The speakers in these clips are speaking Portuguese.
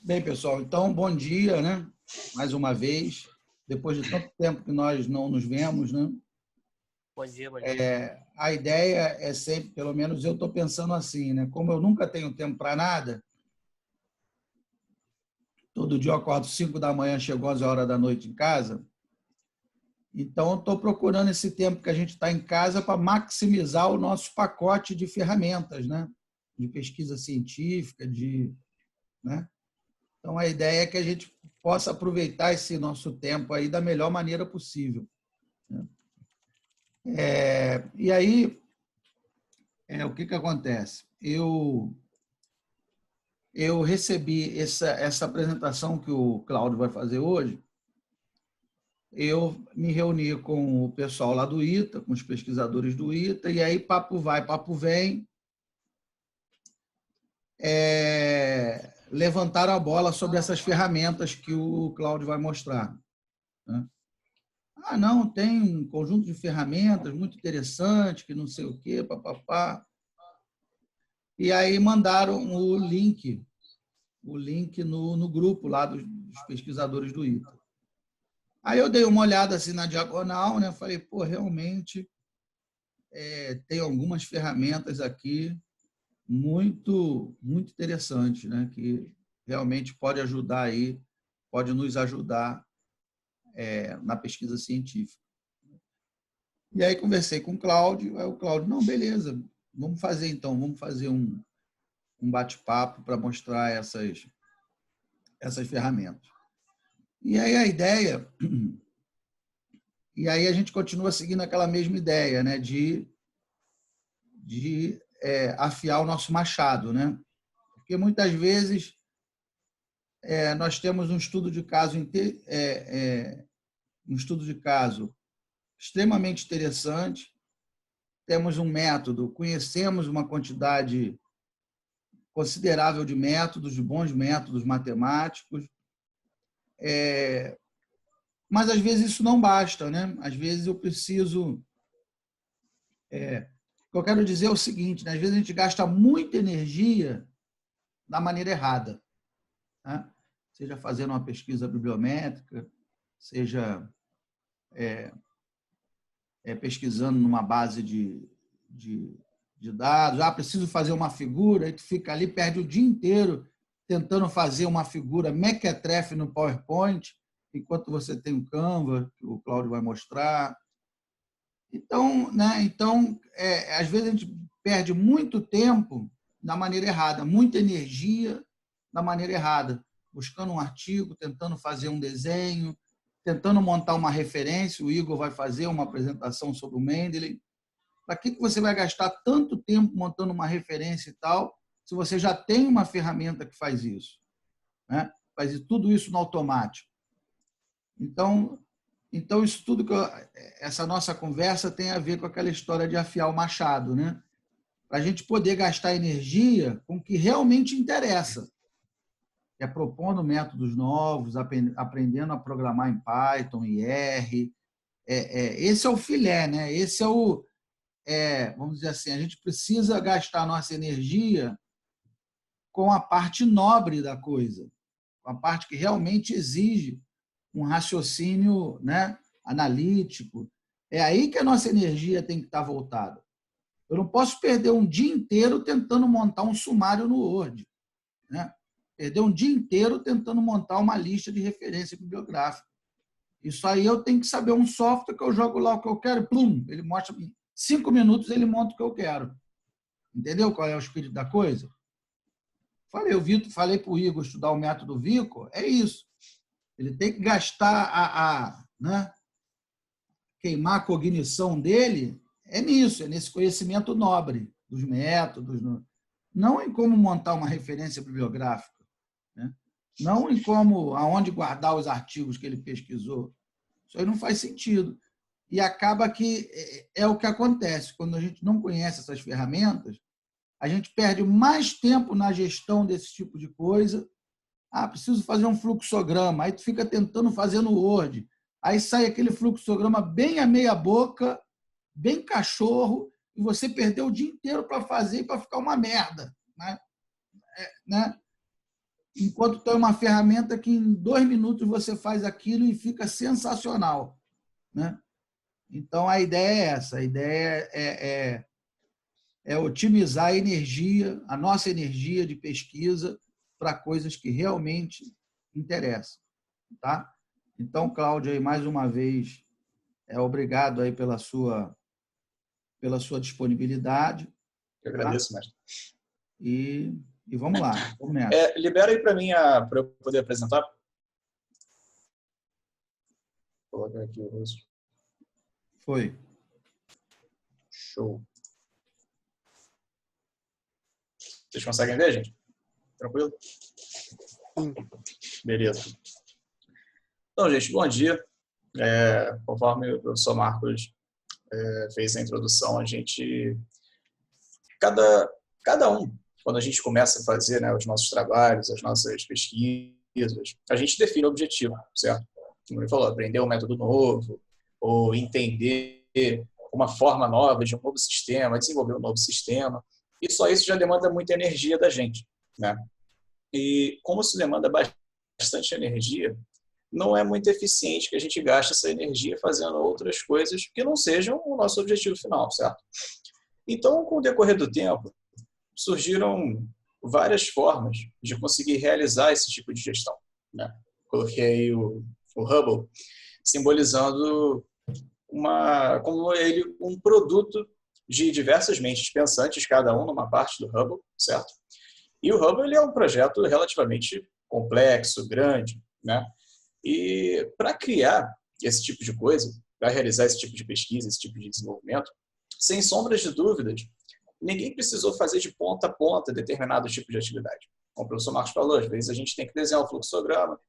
Bem, pessoal, então, bom dia, né? Mais uma vez, depois de tanto tempo que nós não nos vemos, né? Bom dia, bom dia. A ideia é sempre, pelo menos eu estou pensando assim, né? Como eu nunca tenho tempo para nada, todo dia eu acordo 5 da manhã, chego 11 horas da noite em casa, então eu estou procurando esse tempo que a gente está em casa para maximizar o nosso pacote de ferramentas, né? De pesquisa científica, né? Então, a ideia é que a gente possa aproveitar esse nosso tempo aí da melhor maneira possível. E aí, o que acontece? Eu recebi essa apresentação que o Cláudio vai fazer hoje, eu me reuni com o pessoal lá do ITA, com os pesquisadores do ITA, e aí papo vai, papo vem, levantaram a bola sobre essas ferramentas que o Cláudio vai mostrar, né? Ah, não, tem um conjunto de ferramentas muito interessante, que não sei o quê, papapá. E aí mandaram o link no grupo lá dos pesquisadores do ITA. Aí eu dei uma olhada assim na diagonal, né? Falei, pô, realmente tem algumas ferramentas aqui muito interessantes, né? Que realmente pode nos ajudar na pesquisa científica. E aí conversei com o Cláudio, aí o Cláudio, não, beleza, vamos fazer um bate-papo para mostrar essas ferramentas. E aí a gente continua seguindo aquela mesma ideia, né, de afiar o nosso machado, né? Porque muitas vezes nós temos um estudo de caso extremamente interessante, temos um método, conhecemos uma quantidade considerável de métodos, de bons métodos matemáticos, mas às vezes isso não basta, né? Às vezes eu preciso. O que eu quero dizer é o seguinte, né? Às vezes a gente gasta muita energia da maneira errada, né? Seja fazendo uma pesquisa bibliométrica, seja pesquisando numa base de dados. Ah, preciso fazer uma figura, aí tu fica ali, perde o dia inteiro tentando fazer uma figura mequetrefe no PowerPoint, enquanto você tem o Canva, que o Cláudio vai mostrar. Então, né? Às vezes a gente perde muito tempo da maneira errada, muita energia da maneira errada, buscando um artigo, tentando fazer um desenho, tentando montar uma referência. O Igor vai fazer uma apresentação sobre o Mendeley. Para que você vai gastar tanto tempo montando uma referência e tal, se você já tem uma ferramenta que faz isso, né? Faz tudo isso no automático. Então isso tudo essa nossa conversa tem a ver com aquela história de afiar o machado, né? Para a gente poder gastar energia com o que realmente interessa, que é propondo métodos novos, aprendendo a programar em Python e R. Esse é o filé, né? Esse vamos dizer assim, a gente precisa gastar nossa energia com a parte nobre da coisa, com a parte que realmente exige um raciocínio, né, analítico. É aí que a nossa energia tem que estar voltada. Eu não posso perder um dia inteiro tentando montar um sumário no Word, né? Perder um dia inteiro tentando montar uma lista de referência bibliográfica. Isso aí eu tenho que saber um software que eu jogo lá o que eu quero, plum, ele mostra, em 5 minutos ele monta o que eu quero. Entendeu qual é o espírito da coisa? Falei para o Igor estudar o método Vico, é isso. Ele tem que gastar né, queimar a cognição dele nisso, nesse conhecimento nobre dos métodos, não em como montar uma referência bibliográfica, né? Não em aonde guardar os artigos que ele pesquisou. Isso aí não faz sentido. E acaba que é o que acontece. Quando a gente não conhece essas ferramentas, a gente perde mais tempo na gestão desse tipo de coisa. Ah, preciso fazer um fluxograma. Aí tu fica tentando fazer no Word. Aí sai aquele fluxograma bem a meia boca, bem cachorro, e você perdeu o dia inteiro para fazer e para ficar uma merda, né? enquanto tem uma ferramenta que em 2 minutos você faz aquilo e fica sensacional, né? Então, a ideia é essa. A ideia é otimizar a energia, a nossa energia de pesquisa para coisas que realmente interessam, tá? Então, Cláudio, aí, mais uma vez, obrigado aí pela sua disponibilidade. Eu agradeço, mestre. E vamos lá, vamos nessa. Libera aí para mim, para eu poder apresentar. Vou colocar aqui o rosto. Foi. Show. Vocês conseguem ver, gente? Tranquilo? Beleza. Então, gente, bom dia. Conforme o professor Marcos fez a introdução, a gente... Cada um, quando a gente começa a fazer, né, os nossos trabalhos, as nossas pesquisas, a gente define o objetivo, certo? Como ele falou, aprender um método novo, ou entender uma forma nova de um novo sistema, desenvolver um novo sistema. E só isso já demanda muita energia da gente, né? E como se demanda bastante energia, não é muito eficiente que a gente gaste essa energia fazendo outras coisas que não sejam o nosso objetivo final, certo? Então, com o decorrer do tempo, surgiram várias formas de conseguir realizar esse tipo de gestão, né? Coloquei aí o Hubble simbolizando como ele um produto de diversas mentes pensantes, cada um numa parte do Hubble, certo? E o Hubble ele é um projeto relativamente complexo, grande, né? E para criar esse tipo de coisa, para realizar esse tipo de pesquisa, esse tipo de desenvolvimento, sem sombras de dúvidas, ninguém precisou fazer de ponta a ponta determinado tipo de atividade. Como o professor Marcos falou, às vezes a gente tem que desenhar um fluxograma,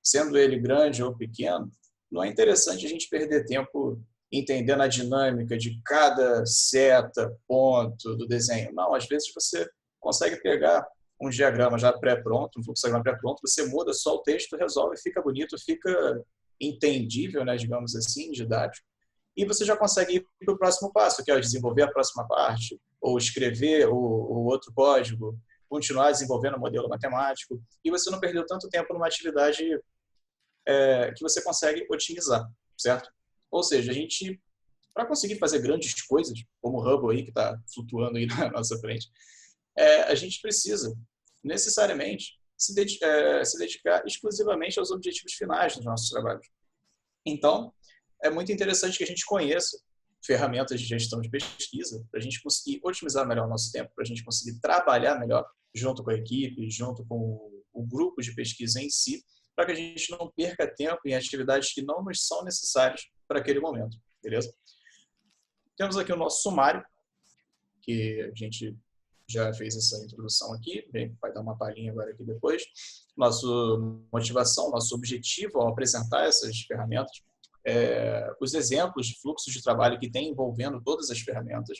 sendo ele grande ou pequeno, não é interessante a gente perder tempo entendendo a dinâmica de cada seta, ponto do desenho. Não, às vezes você consegue pegar um diagrama já pré-pronto, um fluxograma pré-pronto, você muda só o texto, resolve, fica bonito, fica entendível, né, digamos assim, didático, e você já consegue ir para o próximo passo, que é desenvolver a próxima parte, ou escrever o outro código, continuar desenvolvendo o modelo matemático, e você não perdeu tanto tempo numa atividade que você consegue otimizar, certo? Ou seja, a gente, para conseguir fazer grandes coisas, como o Hubble aí, que está flutuando aí na nossa frente, a gente precisa, necessariamente, se dedicar exclusivamente aos objetivos finais dos nossos trabalhos. Então, é muito interessante que a gente conheça ferramentas de gestão de pesquisa para a gente conseguir otimizar melhor o nosso tempo, para a gente conseguir trabalhar melhor junto com a equipe, junto com o grupo de pesquisa em si, para que a gente não perca tempo em atividades que não nos são necessárias para aquele momento, beleza? Temos aqui o nosso sumário, que a gente já fez essa introdução aqui, bem, vai dar uma palhinha agora aqui depois. Nossa motivação, nosso objetivo ao apresentar essas ferramentas, os exemplos de fluxos de trabalho que tem envolvendo todas as ferramentas.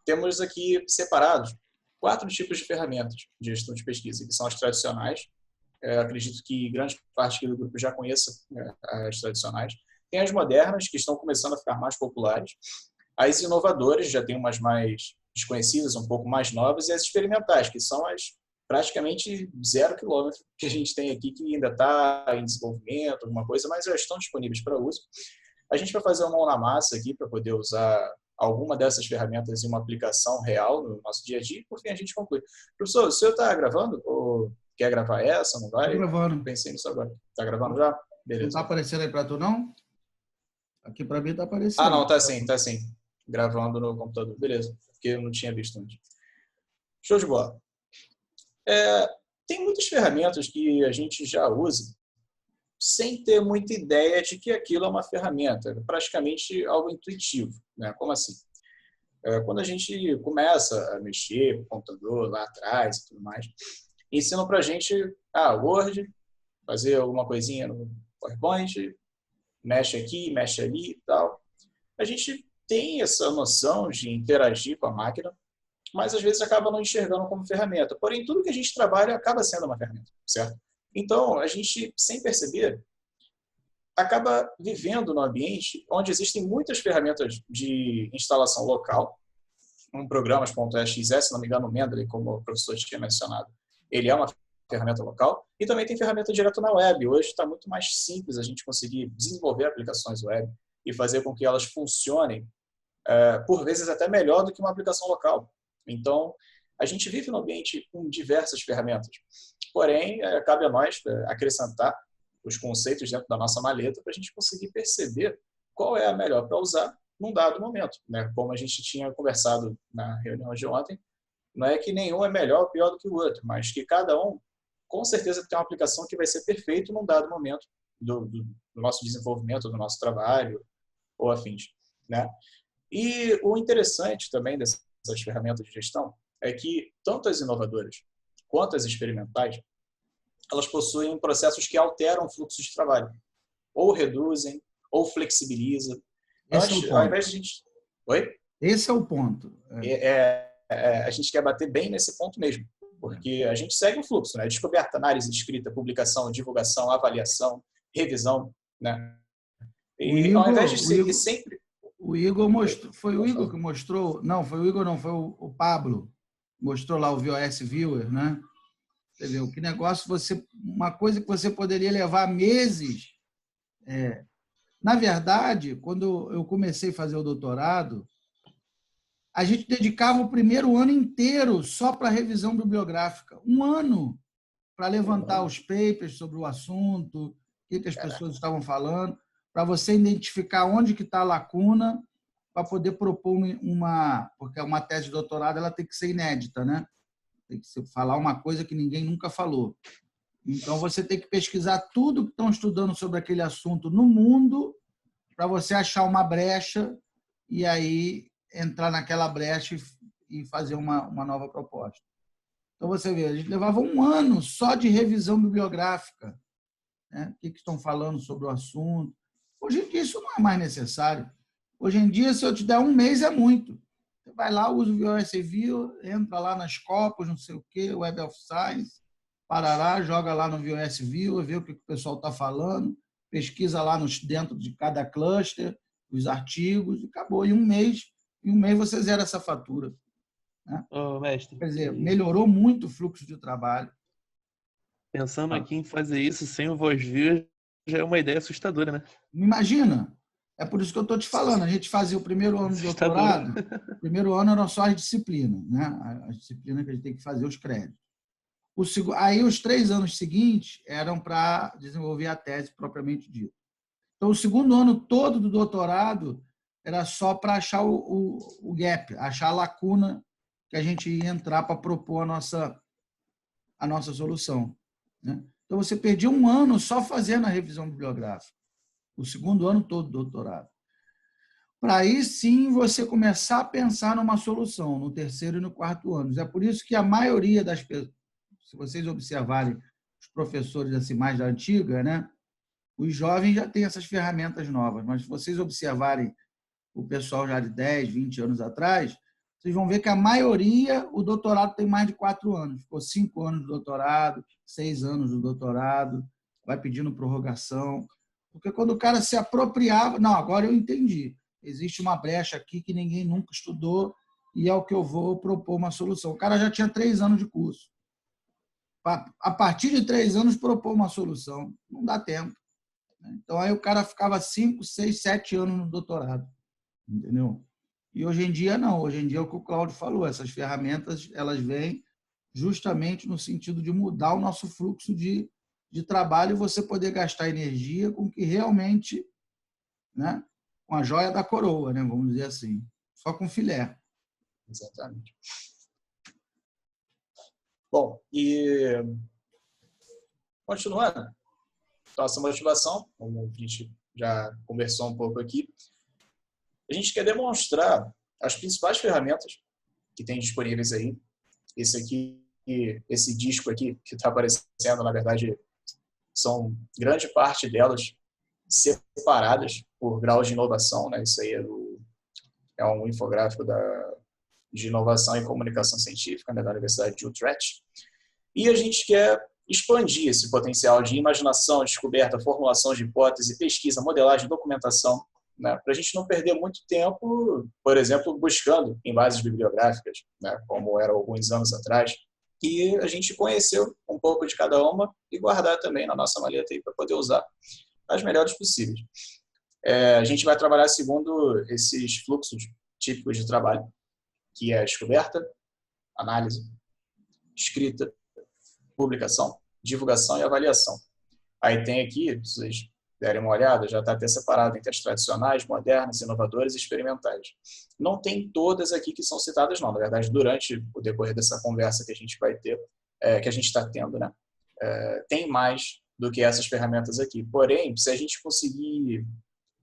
Temos aqui separados 4 tipos de ferramentas de gestão de pesquisa, que são as tradicionais. Acredito que grande parte do grupo já conheça as tradicionais. Tem as modernas, que estão começando a ficar mais populares. As inovadoras, já tem umas mais desconhecidas, um pouco mais novas, e as experimentais, que são as praticamente 0 quilômetro que a gente tem aqui, que ainda está em desenvolvimento, alguma coisa, mas já estão disponíveis para uso. A gente vai fazer uma mão na massa aqui para poder usar alguma dessas ferramentas em uma aplicação real no nosso dia a dia, e por fim a gente conclui. Professor, o senhor está gravando? Ou quer gravar essa? Não vai? Estou gravando. Pensei nisso agora. Está gravando já? Beleza. Não está aparecendo aí para tu, não? Aqui para mim está aparecendo. Ah, não, está sim, está sim. Gravando no computador. Beleza, porque eu não tinha visto antes. Show de bola. Tem muitas ferramentas que a gente já usa sem ter muita ideia de que aquilo é uma ferramenta, é praticamente algo intuitivo, né? Como assim? Quando a gente começa a mexer com o computador lá atrás e tudo mais, ensinam para a gente Word, fazer alguma coisinha no PowerPoint, mexe aqui, mexe ali e tal. A gente tem essa noção de interagir com a máquina, mas às vezes acaba não enxergando como ferramenta. Porém, tudo que a gente trabalha acaba sendo uma ferramenta, certo? Então, a gente, sem perceber, acaba vivendo num ambiente onde existem muitas ferramentas de instalação local, programas.exe, se não me engano, o Mendeley, como o professor tinha mencionado, ele é uma ferramenta local, e também tem ferramenta direto na web. Hoje está muito mais simples a gente conseguir desenvolver aplicações web e fazer com que elas funcionem, por vezes até melhor do que uma aplicação local. Então, a gente vive num ambiente com diversas ferramentas. Porém, cabe a nós acrescentar os conceitos dentro da nossa maleta para a gente conseguir perceber qual é a melhor para usar num dado momento, né? Como a gente tinha conversado na reunião de ontem, não é que nenhum é melhor ou pior do que o outro, mas que cada um, com certeza, tem uma aplicação que vai ser perfeita num dado momento do nosso desenvolvimento, do nosso trabalho ou afins, né? E o interessante também dessas ferramentas de gestão é que tanto as inovadoras quanto as experimentais, elas possuem processos que alteram o fluxo de trabalho, ou reduzem, ou flexibilizam. Esse é o ponto. Ao invés de a gente... Oi? Esse é o ponto. A gente quer bater bem nesse ponto mesmo, porque a gente segue o fluxo, né? Descoberta, análise, escrita, publicação, divulgação, avaliação, revisão, né? E ao invés de seguir sempre... O Igor mostrou, foi o Igor que mostrou, não, foi o Igor não, foi o Pablo, mostrou lá o VOS Viewer, né? Você vê, que negócio, uma coisa que você poderia levar meses. Na verdade, quando eu comecei a fazer o doutorado, a gente dedicava o primeiro ano inteiro só para revisão bibliográfica. Um ano para levantar os papers sobre o assunto, o que as pessoas estavam falando, para você identificar onde que está a lacuna, para poder propor porque uma tese de doutorado ela tem que ser inédita, né? Tem que falar uma coisa que ninguém nunca falou. Então, você tem que pesquisar tudo que estão estudando sobre aquele assunto no mundo para você achar uma brecha e aí entrar naquela brecha e fazer uma nova proposta. Então, você vê, a gente levava um ano só de revisão bibliográfica, né? O que estão falando sobre o assunto. Hoje em dia, isso não é mais necessário. Hoje em dia, se eu te der um mês, é muito. Você vai lá, usa o VOS Viewer, entra lá nas Scopus, não sei o quê, Web of Science, parará, joga lá no VOS Viewer, vê o que o pessoal está falando, pesquisa lá dentro de cada cluster, os artigos, e acabou. Em um mês você zera essa fatura. Né? Mestre, quer dizer, melhorou muito o fluxo de trabalho. Pensando aqui em fazer isso sem o VOS-Viewer, já é uma ideia assustadora, né? Imagina. É por isso que eu estou te falando. A gente fazia o primeiro ano de doutorado, o primeiro ano eram só as disciplinas, né? As disciplinas que a gente tem que fazer, os créditos. Aí os 3 anos seguintes eram para desenvolver a tese propriamente dita. Então, o segundo ano todo do doutorado era só para achar o gap, achar a lacuna que a gente ia entrar para propor a nossa solução. Né? Então, você perdia um ano só fazendo a revisão bibliográfica, o segundo ano todo do doutorado. Para aí, sim, você começar a pensar numa solução, no terceiro e no quarto ano. É por isso que a maioria das pessoas, se vocês observarem os professores assim, mais da antiga, né? Os jovens já têm essas ferramentas novas, mas se vocês observarem o pessoal já de 10, 20 anos atrás, vocês vão ver que a maioria, o doutorado tem mais de 4 anos. Ficou 5 anos do doutorado, 6 anos do doutorado, vai pedindo prorrogação. Porque quando o cara se apropriava... Não, agora eu entendi. Existe uma brecha aqui que ninguém nunca estudou e é o que eu vou propor uma solução. O cara já tinha 3 anos de curso. A partir de 3 anos, propor uma solução. Não dá tempo. Então, aí o cara ficava 5, 6, 7 anos no doutorado. Entendeu? E hoje em dia, não. Hoje em dia, é o que o Cláudio falou. Essas ferramentas, elas vêm justamente no sentido de mudar o nosso fluxo de trabalho e você poder gastar energia com o que realmente, né, com a joia da coroa, né, vamos dizer assim. Só com filé. Exatamente. Bom, e continuando, nossa motivação, como a gente já conversou um pouco aqui, a gente quer demonstrar as principais ferramentas que tem disponíveis aí. Esse disco aqui que está aparecendo, na verdade, são grande parte delas separadas por graus de inovação, né? Isso aí é um infográfico de inovação e comunicação científica, né, da Universidade de Utrecht. E a gente quer expandir esse potencial de imaginação, descoberta, formulação de hipótese, pesquisa, modelagem, documentação, né, para a gente não perder muito tempo, por exemplo, buscando em bases bibliográficas, né, como era alguns anos atrás, que a gente conheceu um pouco de cada uma e guardar também na nossa maleta para poder usar as melhores possíveis. A gente vai trabalhar segundo esses fluxos típicos de trabalho, que é a descoberta, análise, escrita, publicação, divulgação e avaliação. Aí tem aqui, se vocês derem uma olhada, já está até separado entre as tradicionais, modernas, inovadoras e experimentais. Não tem todas aqui que são citadas, não. Na verdade, durante o decorrer dessa conversa que a gente vai ter, que a gente está tendo, né? Tem mais do que essas ferramentas aqui. Porém, se a gente conseguir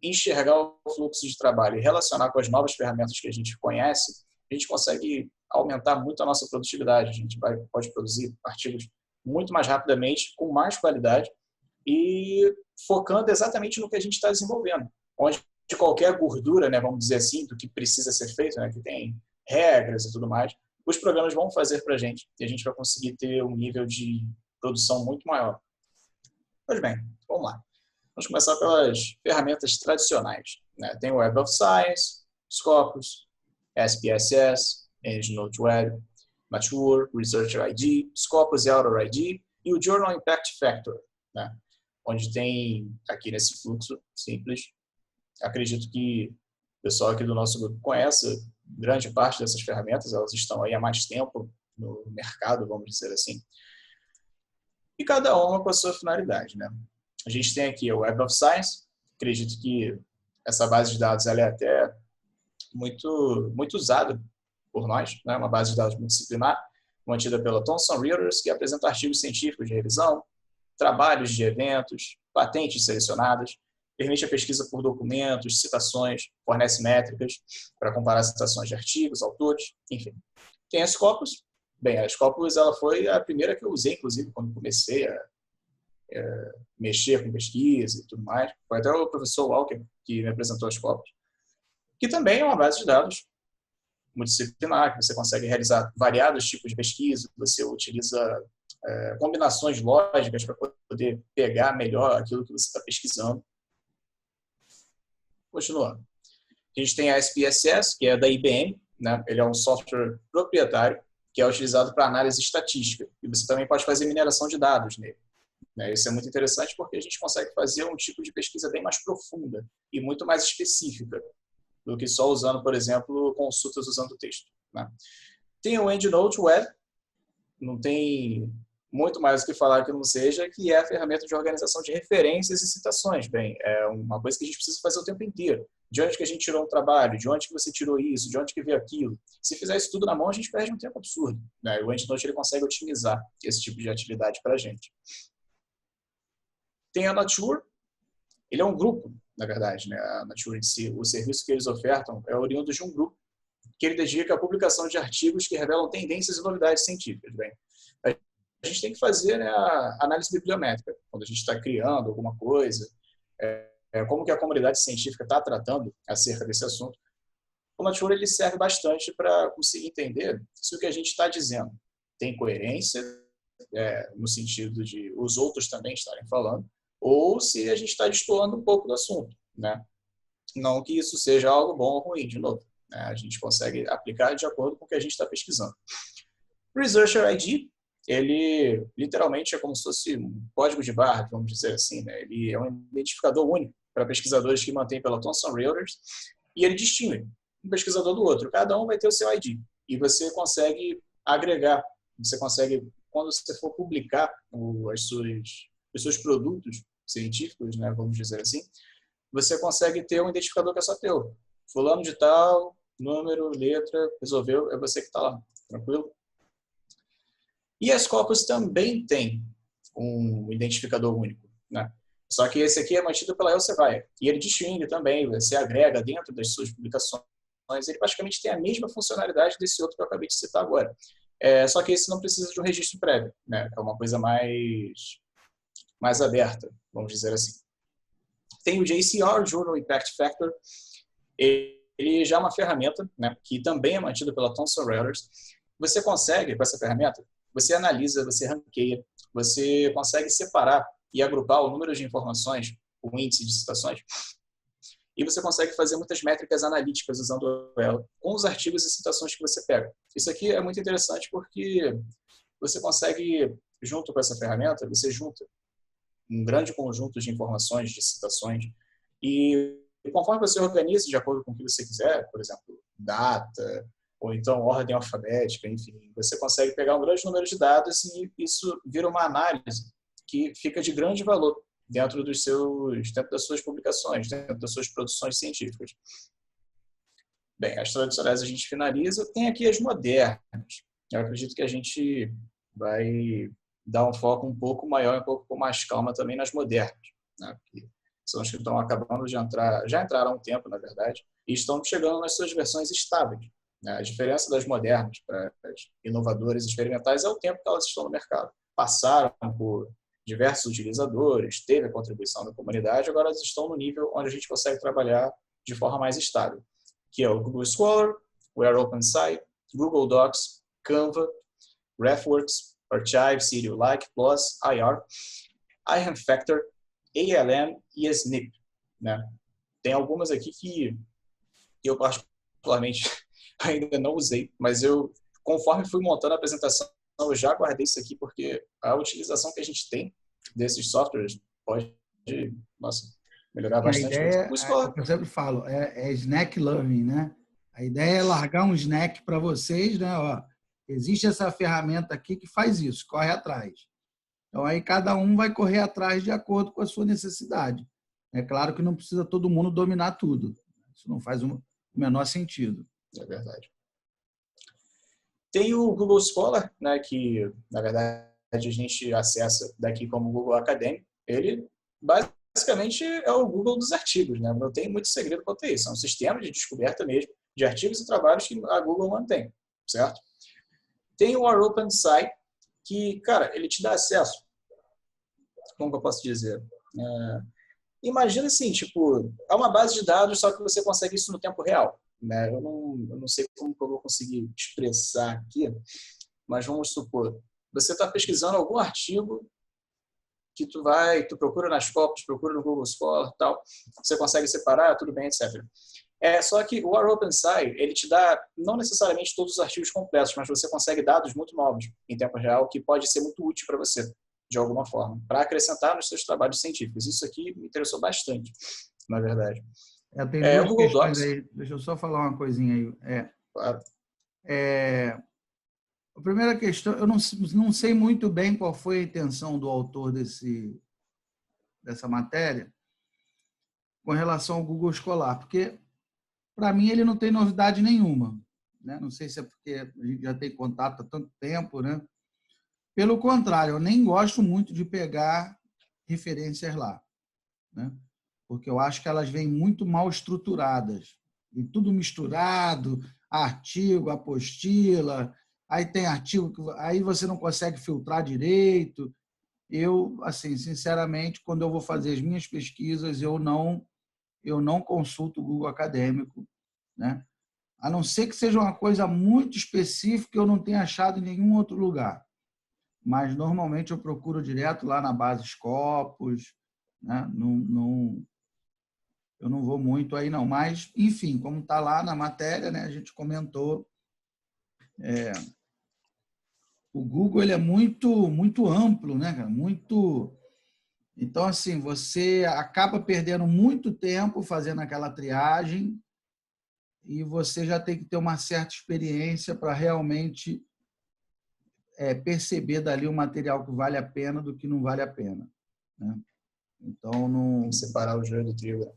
enxergar o fluxo de trabalho e relacionar com as novas ferramentas que a gente conhece, a gente consegue aumentar muito a nossa produtividade. A gente pode produzir artigos muito mais rapidamente, com mais qualidade e focando exatamente no que a gente está desenvolvendo. Onde qualquer gordura, né, vamos dizer assim, do que precisa ser feito, né, que tem regras e tudo mais, os programas vão fazer para a gente e a gente vai conseguir ter um nível de produção muito maior. Pois bem, vamos lá. Vamos começar pelas ferramentas tradicionais, né? Tem o Web of Science, Scopus, SPSS, EndNote Web, Mature, Researcher ID, Scopus e Author ID e o Journal Impact Factor, né? Onde tem aqui nesse fluxo simples. Acredito que o pessoal aqui do nosso grupo conhece grande parte dessas ferramentas, elas estão aí há mais tempo no mercado, vamos dizer assim. E cada uma com a sua finalidade, né? A gente tem aqui o Web of Science. Acredito que essa base de dados ela é até muito usada por nós, né? Uma base de dados multidisciplinar, mantida pela Thomson Reuters, que apresenta artigos científicos de revisão, trabalhos de eventos, patentes selecionadas, permite a pesquisa por documentos, citações, fornece métricas para comparar citações de artigos, autores, enfim. Tem a Scopus. Bem, a Scopus ela foi a primeira que eu usei, inclusive, quando comecei a mexer com pesquisa e tudo mais. Foi até o professor Walker que me apresentou a Scopus, que também é uma base de dados multidisciplinar, que você consegue realizar variados tipos de pesquisa, você utiliza combinações lógicas para poder pegar melhor aquilo que você está pesquisando. Continuando. A gente tem a SPSS, que é da IBM, né? Ele é um software proprietário que é utilizado para análise estatística. E você também pode fazer mineração de dados nele. Isso é muito interessante porque a gente consegue fazer um tipo de pesquisa bem mais profunda e muito mais específica do que só usando, por exemplo, consultas usando texto, né? Tem o EndNote Web, não tem muito mais o que falar que não seja, que é a ferramenta de organização de referências e citações. Bem, é uma coisa que a gente precisa fazer o tempo inteiro. De onde que a gente tirou um trabalho, de onde que você tirou isso, de onde que veio aquilo. Se fizer isso tudo na mão, a gente perde um tempo absurdo, né? O EndNote ele consegue otimizar esse tipo de atividade para a gente. Tem a Nature, ele é um grupo, na verdade, né? A Nature em si, o serviço que eles ofertam é oriundo de um grupo que ele dedica à publicação de artigos que revelam tendências e novidades científicas. Bem, a gente tem que fazer, né, a análise bibliométrica, quando a gente está criando alguma coisa, como que a comunidade científica está tratando acerca desse assunto. O Nature ele serve bastante para conseguir entender se o que a gente está dizendo tem coerência, no sentido de os outros também estarem falando, ou se a gente está destoando um pouco do assunto, né? Não que isso seja algo bom ou ruim, de novo, né? A gente consegue aplicar de acordo com o que a gente está pesquisando. O Researcher ID, ele literalmente é como se fosse um código de barra, vamos dizer assim, né? Ele é um identificador único para pesquisadores que mantêm pela Thomson Reuters e ele distingue um pesquisador do outro. Cada um vai ter o seu ID e você consegue agregar, você consegue, quando você for publicar os seus produtos científicos, né, vamos dizer assim, você consegue ter um identificador que é só teu. Fulano de tal, número, letra, resolveu, é você que está lá, tranquilo? E a Scopus também tem um identificador único, né? Só que esse aqui é mantido pela Elsevier. E ele distingue também, você agrega dentro das suas publicações, ele praticamente tem a mesma funcionalidade desse outro que eu acabei de citar agora. Só que esse não precisa de um registro prévio, né? É uma coisa mais aberta, vamos dizer assim. Tem o JCR, Journal Impact Factor. Ele já é uma ferramenta, né, que também é mantida pela Thomson Reuters. Você consegue, com essa ferramenta, você analisa, você ranqueia, você consegue separar e agrupar o número de informações, o índice de citações, e você consegue fazer muitas métricas analíticas usando ela, com os artigos e citações que você pega. Isso aqui é muito interessante porque você consegue, junto com essa ferramenta, você junta um grande conjunto de informações, de citações, e conforme você organiza de acordo com o que você quiser, por exemplo, data, ou então ordem alfabética, enfim, você consegue pegar um grande número de dados e isso vira uma análise que fica de grande valor dentro das suas publicações, dentro das suas produções científicas. Bem, as tradicionais a gente finaliza, tem aqui as modernas. Eu acredito que a gente vai dar um foco um pouco maior, um pouco com mais calma também nas modernas, né? Que são as que estão acabando de entrar, já entraram há um tempo, na verdade, e estão chegando nas suas versões estáveis, né? A diferença das modernas para as inovadoras e experimentais é o tempo que elas estão no mercado. Passaram por diversos utilizadores, teve a contribuição da comunidade, agora elas estão no nível onde a gente consegue trabalhar de forma mais estável, que é o Google Scholar, We Are Open Site, Google Docs, Canva, RefWorks, Archive, Serialike, PLOS, IR, iHandFactor, ALM e Snip, né? Tem algumas aqui que eu particularmente ainda não usei, mas eu, conforme fui montando a apresentação, eu já guardei isso aqui porque a utilização que a gente tem desses softwares pode, nossa, melhorar bastante. A ideia, é o que eu sempre falo, é snack learning, né? A ideia é largar um snack para vocês, né? Ó, existe essa ferramenta aqui que faz isso, corre atrás. Então, aí cada um vai correr atrás de acordo com a sua necessidade. É claro que não precisa todo mundo dominar tudo. Isso não faz o menor sentido. É verdade. Tem o Google Scholar, né, que, na verdade, a gente acessa daqui como Google Acadêmico. Ele, basicamente, é o Google dos artigos, né? Não tem muito segredo quanto a isso. É um sistema de descoberta mesmo de artigos e trabalhos que a Google mantém, certo? Tem o Open Site, que, cara, ele te dá acesso. Como que eu posso dizer? Imagina assim, tipo, é uma base de dados, só que você consegue isso no tempo real, né? Eu não sei como que eu vou conseguir expressar aqui, mas vamos supor, você está pesquisando algum artigo que tu procura nas Scopus, procura no Google Scholar, tal, você consegue separar, tudo bem, etc. Só que o OpenSci, ele te dá não necessariamente todos os artigos completos, mas você consegue dados muito novos em tempo real que pode ser muito útil para você, de alguma forma, para acrescentar nos seus trabalhos científicos. Isso aqui me interessou bastante, na verdade. Tem duas Google questões Docs. aí. Deixa eu só falar uma coisinha aí. Claro. A primeira questão, eu não sei muito bem qual foi a intenção do autor dessa matéria com relação ao Google Scholar, porque, para mim, ele não tem novidade nenhuma, né? Não sei se é porque a gente já tem contato há tanto tempo, né? Pelo contrário, eu nem gosto muito de pegar referências lá, né? Porque eu acho que elas vêm muito mal estruturadas, e tudo misturado, artigo, apostila, aí tem artigo que aí você não consegue filtrar direito. Eu, assim, sinceramente, quando eu vou fazer as minhas pesquisas, eu não consulto o Google Acadêmico, né? A não ser que seja uma coisa muito específica que eu não tenha achado em nenhum outro lugar. Mas, normalmente, eu procuro direto lá na base Scopus, né? Eu não vou muito aí, não. Mas, enfim, como está lá na matéria, né? A gente comentou, o Google ele é muito amplo, né, cara? Então, assim, você acaba perdendo muito tempo fazendo aquela triagem e você já tem que ter uma certa experiência para realmente perceber dali o material que vale a pena do que não vale a pena, né? Então, não... Tem que separar o joio do trigo.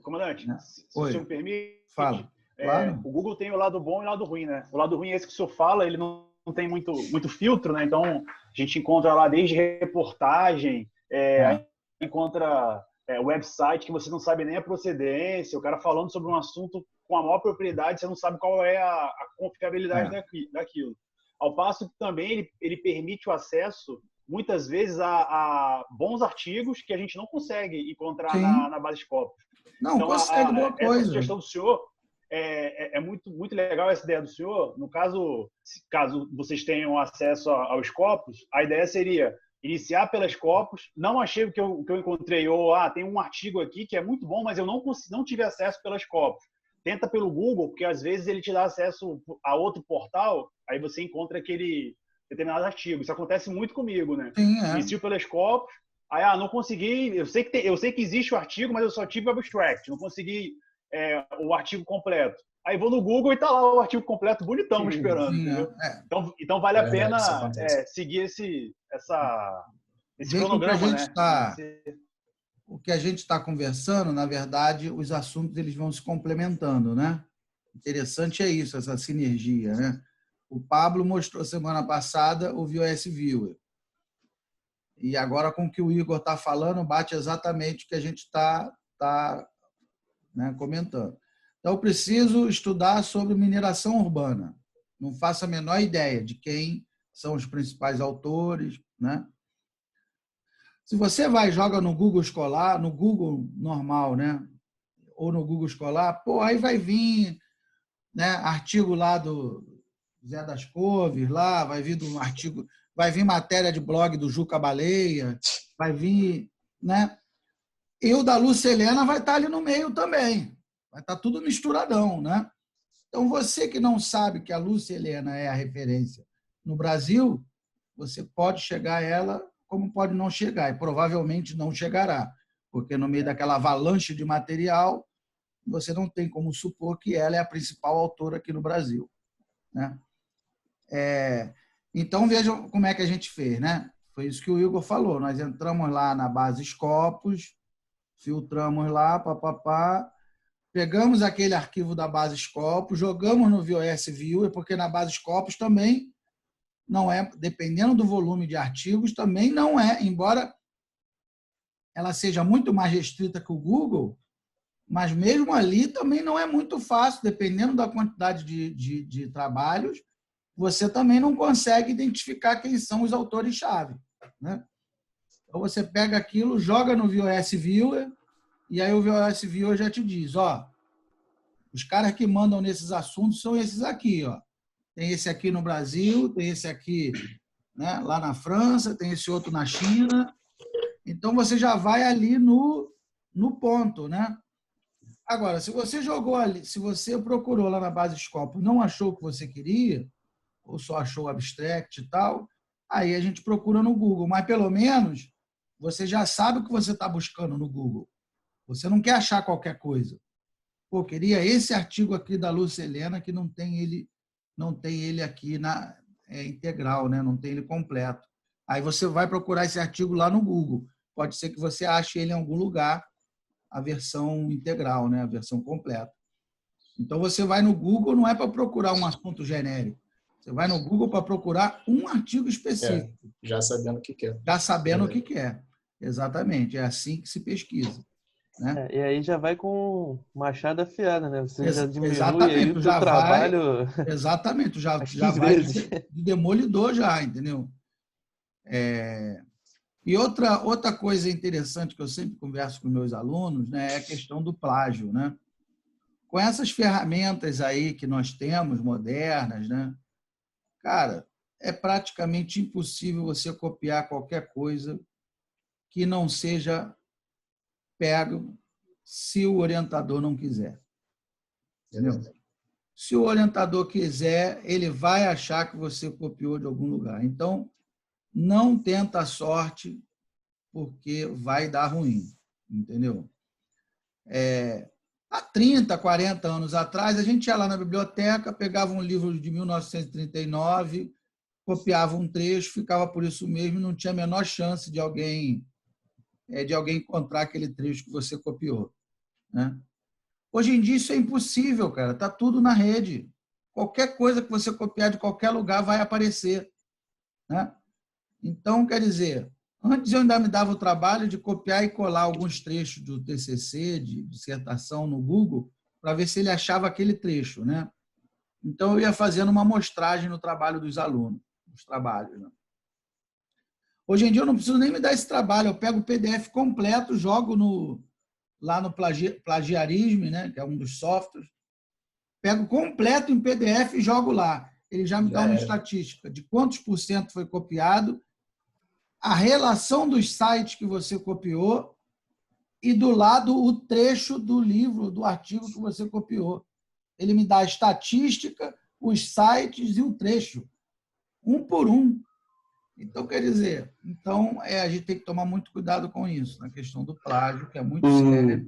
Comandante, se o senhor me permite, fala. Claro. O Google tem o lado bom e o lado ruim, né? O lado ruim é esse que o senhor fala, ele não tem muito filtro, né? Então, a gente encontra lá desde reportagem, encontra website que você não sabe nem a procedência, o cara falando sobre um assunto com a maior propriedade, você não sabe qual é a confiabilidade daquilo. Ao passo que também ele permite o acesso, muitas vezes, a bons artigos que a gente não consegue encontrar na base Scopus. Não, então, consegue boa coisa. Essa sugestão do senhor é muito legal, essa ideia do senhor. No caso vocês tenham acesso ao Scopus, a ideia seria iniciar pelas Scopus. Não achei o que eu encontrei, tem um artigo aqui que é muito bom, mas eu não tive acesso pelas Scopus. Tenta pelo Google, porque às vezes ele te dá acesso a outro portal, aí você encontra aquele determinados artigos. Isso acontece muito comigo, né? Sim, Inicio pela Scopus, aí, não consegui, eu sei que existe o artigo, mas eu só tive o abstract, não consegui o artigo completo. Aí vou no Google e tá lá o artigo completo bonitão me esperando, entendeu? Então vale a pena seguir esse cronograma, né? O que a gente está conversando, na verdade, os assuntos eles vão se complementando, né? Interessante é isso, essa sinergia, né? O Pablo mostrou semana passada o VOS Viewer. E agora, com o que o Igor está falando, bate exatamente o que a gente está né, comentando. Então, eu preciso estudar sobre mineração urbana. Não faço a menor ideia de quem são os principais autores, né? Se você vai e joga no Google escolar, no Google normal, né? Ou no Google escolar, pô, aí vai vir, né, artigo lá do Zé das Couves, lá, vai vir um artigo, vai vir matéria de blog do Juca Baleia, vai vir, né? E o da Lúcia Helena vai estar ali no meio também. Vai estar tudo misturadão, né? Então, você que não sabe que a Lúcia Helena é a referência no Brasil, você pode chegar a ela como pode não chegar, e provavelmente não chegará, porque no meio daquela avalanche de material, você não tem como supor que ela é a principal autora aqui no Brasil, né? Então, vejam como é que a gente fez, né? Foi isso que o Igor falou, nós entramos lá na base Scopus, filtramos lá, pegamos aquele arquivo da base Scopus, jogamos no VOS Viewer, porque na base Scopus também não é, dependendo do volume de artigos, também não é, embora ela seja muito mais restrita que o Google, mas mesmo ali também não é muito fácil, dependendo da quantidade de trabalhos, você também não consegue identificar quem são os autores-chave, né? Então, você pega aquilo, joga no VOS Viewer, e aí o VOS Viewer já te diz, os caras que mandam nesses assuntos são esses aqui, Tem esse aqui no Brasil, tem esse aqui, né, lá na França, tem esse outro na China. Então, você já vai ali no ponto, né? Agora, se você jogou ali, se você procurou lá na base Scopus, não achou o que você queria, ou só achou o abstract e tal, aí a gente procura no Google. Mas, pelo menos, você já sabe o que você está buscando no Google. Você não quer achar qualquer coisa. Pô, queria esse artigo aqui da Lúcia Helena, que não tem ele aqui na integral, né? Não tem ele completo. Aí você vai procurar esse artigo lá no Google. Pode ser que você ache ele em algum lugar, a versão integral, né? A versão completa. Então, você vai no Google, não é para procurar um assunto genérico. Você vai no Google para procurar um artigo específico. Já sabendo o que quer. Já sabendo o que quer. Exatamente. É assim que se pesquisa, né? E aí já vai com machado afiado, né? Você já diminui exatamente, aí o seu trabalho. Exatamente, já vai vezes. de demolidor já, entendeu? E outra coisa interessante que eu sempre converso com meus alunos, né, é a questão do plágio, né? Com essas ferramentas aí que nós temos, modernas, né? Cara, é praticamente impossível você copiar qualquer coisa que não seja pego se o orientador não quiser. Entendeu? Se o orientador quiser, ele vai achar que você copiou de algum lugar. Então, não tenta a sorte, porque vai dar ruim. Entendeu? Há 30, 40 anos atrás, a gente ia lá na biblioteca, pegava um livro de 1939, copiava um trecho, ficava por isso mesmo, não tinha a menor chance de alguém encontrar aquele trecho que você copiou, né? Hoje em dia isso é impossível, cara. Está tudo na rede. Qualquer coisa que você copiar de qualquer lugar vai aparecer, né? Então, quer dizer, antes eu ainda me dava o trabalho de copiar e colar alguns trechos do TCC, de dissertação no Google, para ver se ele achava aquele trecho, né? Então, eu ia fazendo uma amostragem no trabalho dos alunos, nos trabalhos, né? Hoje em dia, eu não preciso nem me dar esse trabalho. Eu pego o PDF completo, jogo lá no Plagiarismo, né, que é um dos softwares, pego completo em PDF e jogo lá. Ele já me dá uma estatística de quantos % foi copiado, a relação dos sites que você copiou e do lado o trecho do livro, do artigo que você copiou. Ele me dá a estatística, os sites e o trecho. um por um. Então, quer dizer, a gente tem que tomar muito cuidado com isso, na questão do plágio, que é muito séria.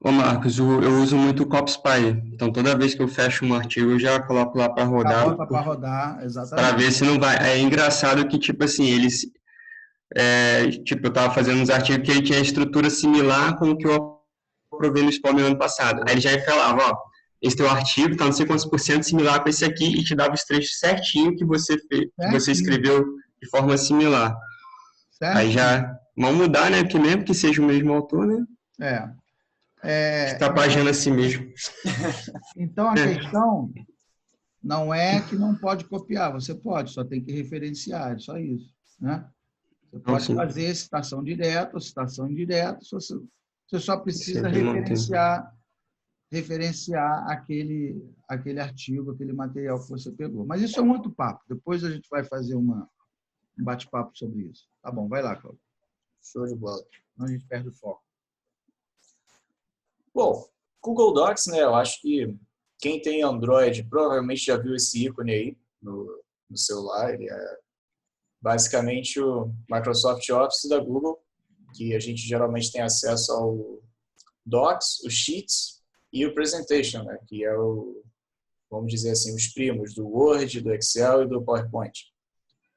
Ô Marcos, eu uso muito o CopySpy. Então, toda vez que eu fecho um artigo, eu já coloco lá para rodar. Bota para rodar, exatamente. Para ver se não vai. É engraçado que, tipo assim, eles... tipo, eu estava fazendo uns artigos que ele tinha estrutura similar com o que eu aprovei no SPOM no ano passado. Aí ele já falava, ó, esse teu artigo está não sei quantos % similar com esse aqui e te dava os trechos certinho que você fez, que você escreveu de forma similar. Certo. Aí já vamos mudar, né? Porque mesmo que seja o mesmo autor, né? Está plagiando a si mesmo. Então, a questão não é que não pode copiar. Você pode, só tem que referenciar, é só isso, né? Você pode fazer citação direta ou citação indireta, você só precisa referenciar aquele artigo, aquele material que você pegou. Mas isso é um outro papo. Depois a gente vai fazer um bate-papo sobre isso. Tá bom, vai lá, Cláudio. Show de bola. Senão a gente perde o foco. Bom, Google Docs, né? Eu acho que quem tem Android provavelmente já viu esse ícone aí no celular. Ele é basicamente o Microsoft Office da Google, que a gente geralmente tem acesso ao Docs, o Sheets e o Presentation, né? Que é vamos dizer assim, os primos do Word, do Excel e do PowerPoint.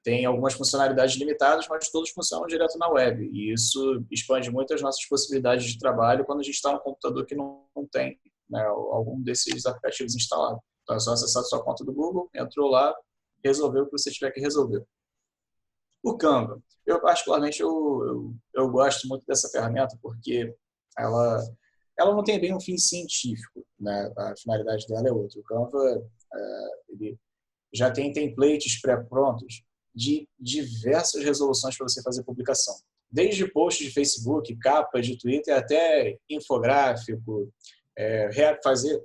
Tem algumas funcionalidades limitadas, mas todos funcionam direto na web. E isso expande muito as nossas possibilidades de trabalho quando a gente está no computador que não tem, né, algum desses aplicativos instalados. Então é só acessar a sua conta do Google, entrou lá, resolveu o que você tiver que resolver. O Canva. Eu, particularmente, eu gosto muito dessa ferramenta porque ela não tem bem um fim científico, né? A finalidade dela é outra. O Canva ele já tem templates pré-prontos de diversas resoluções para você fazer publicação. Desde posts de Facebook, capas de Twitter, até infográfico, fazer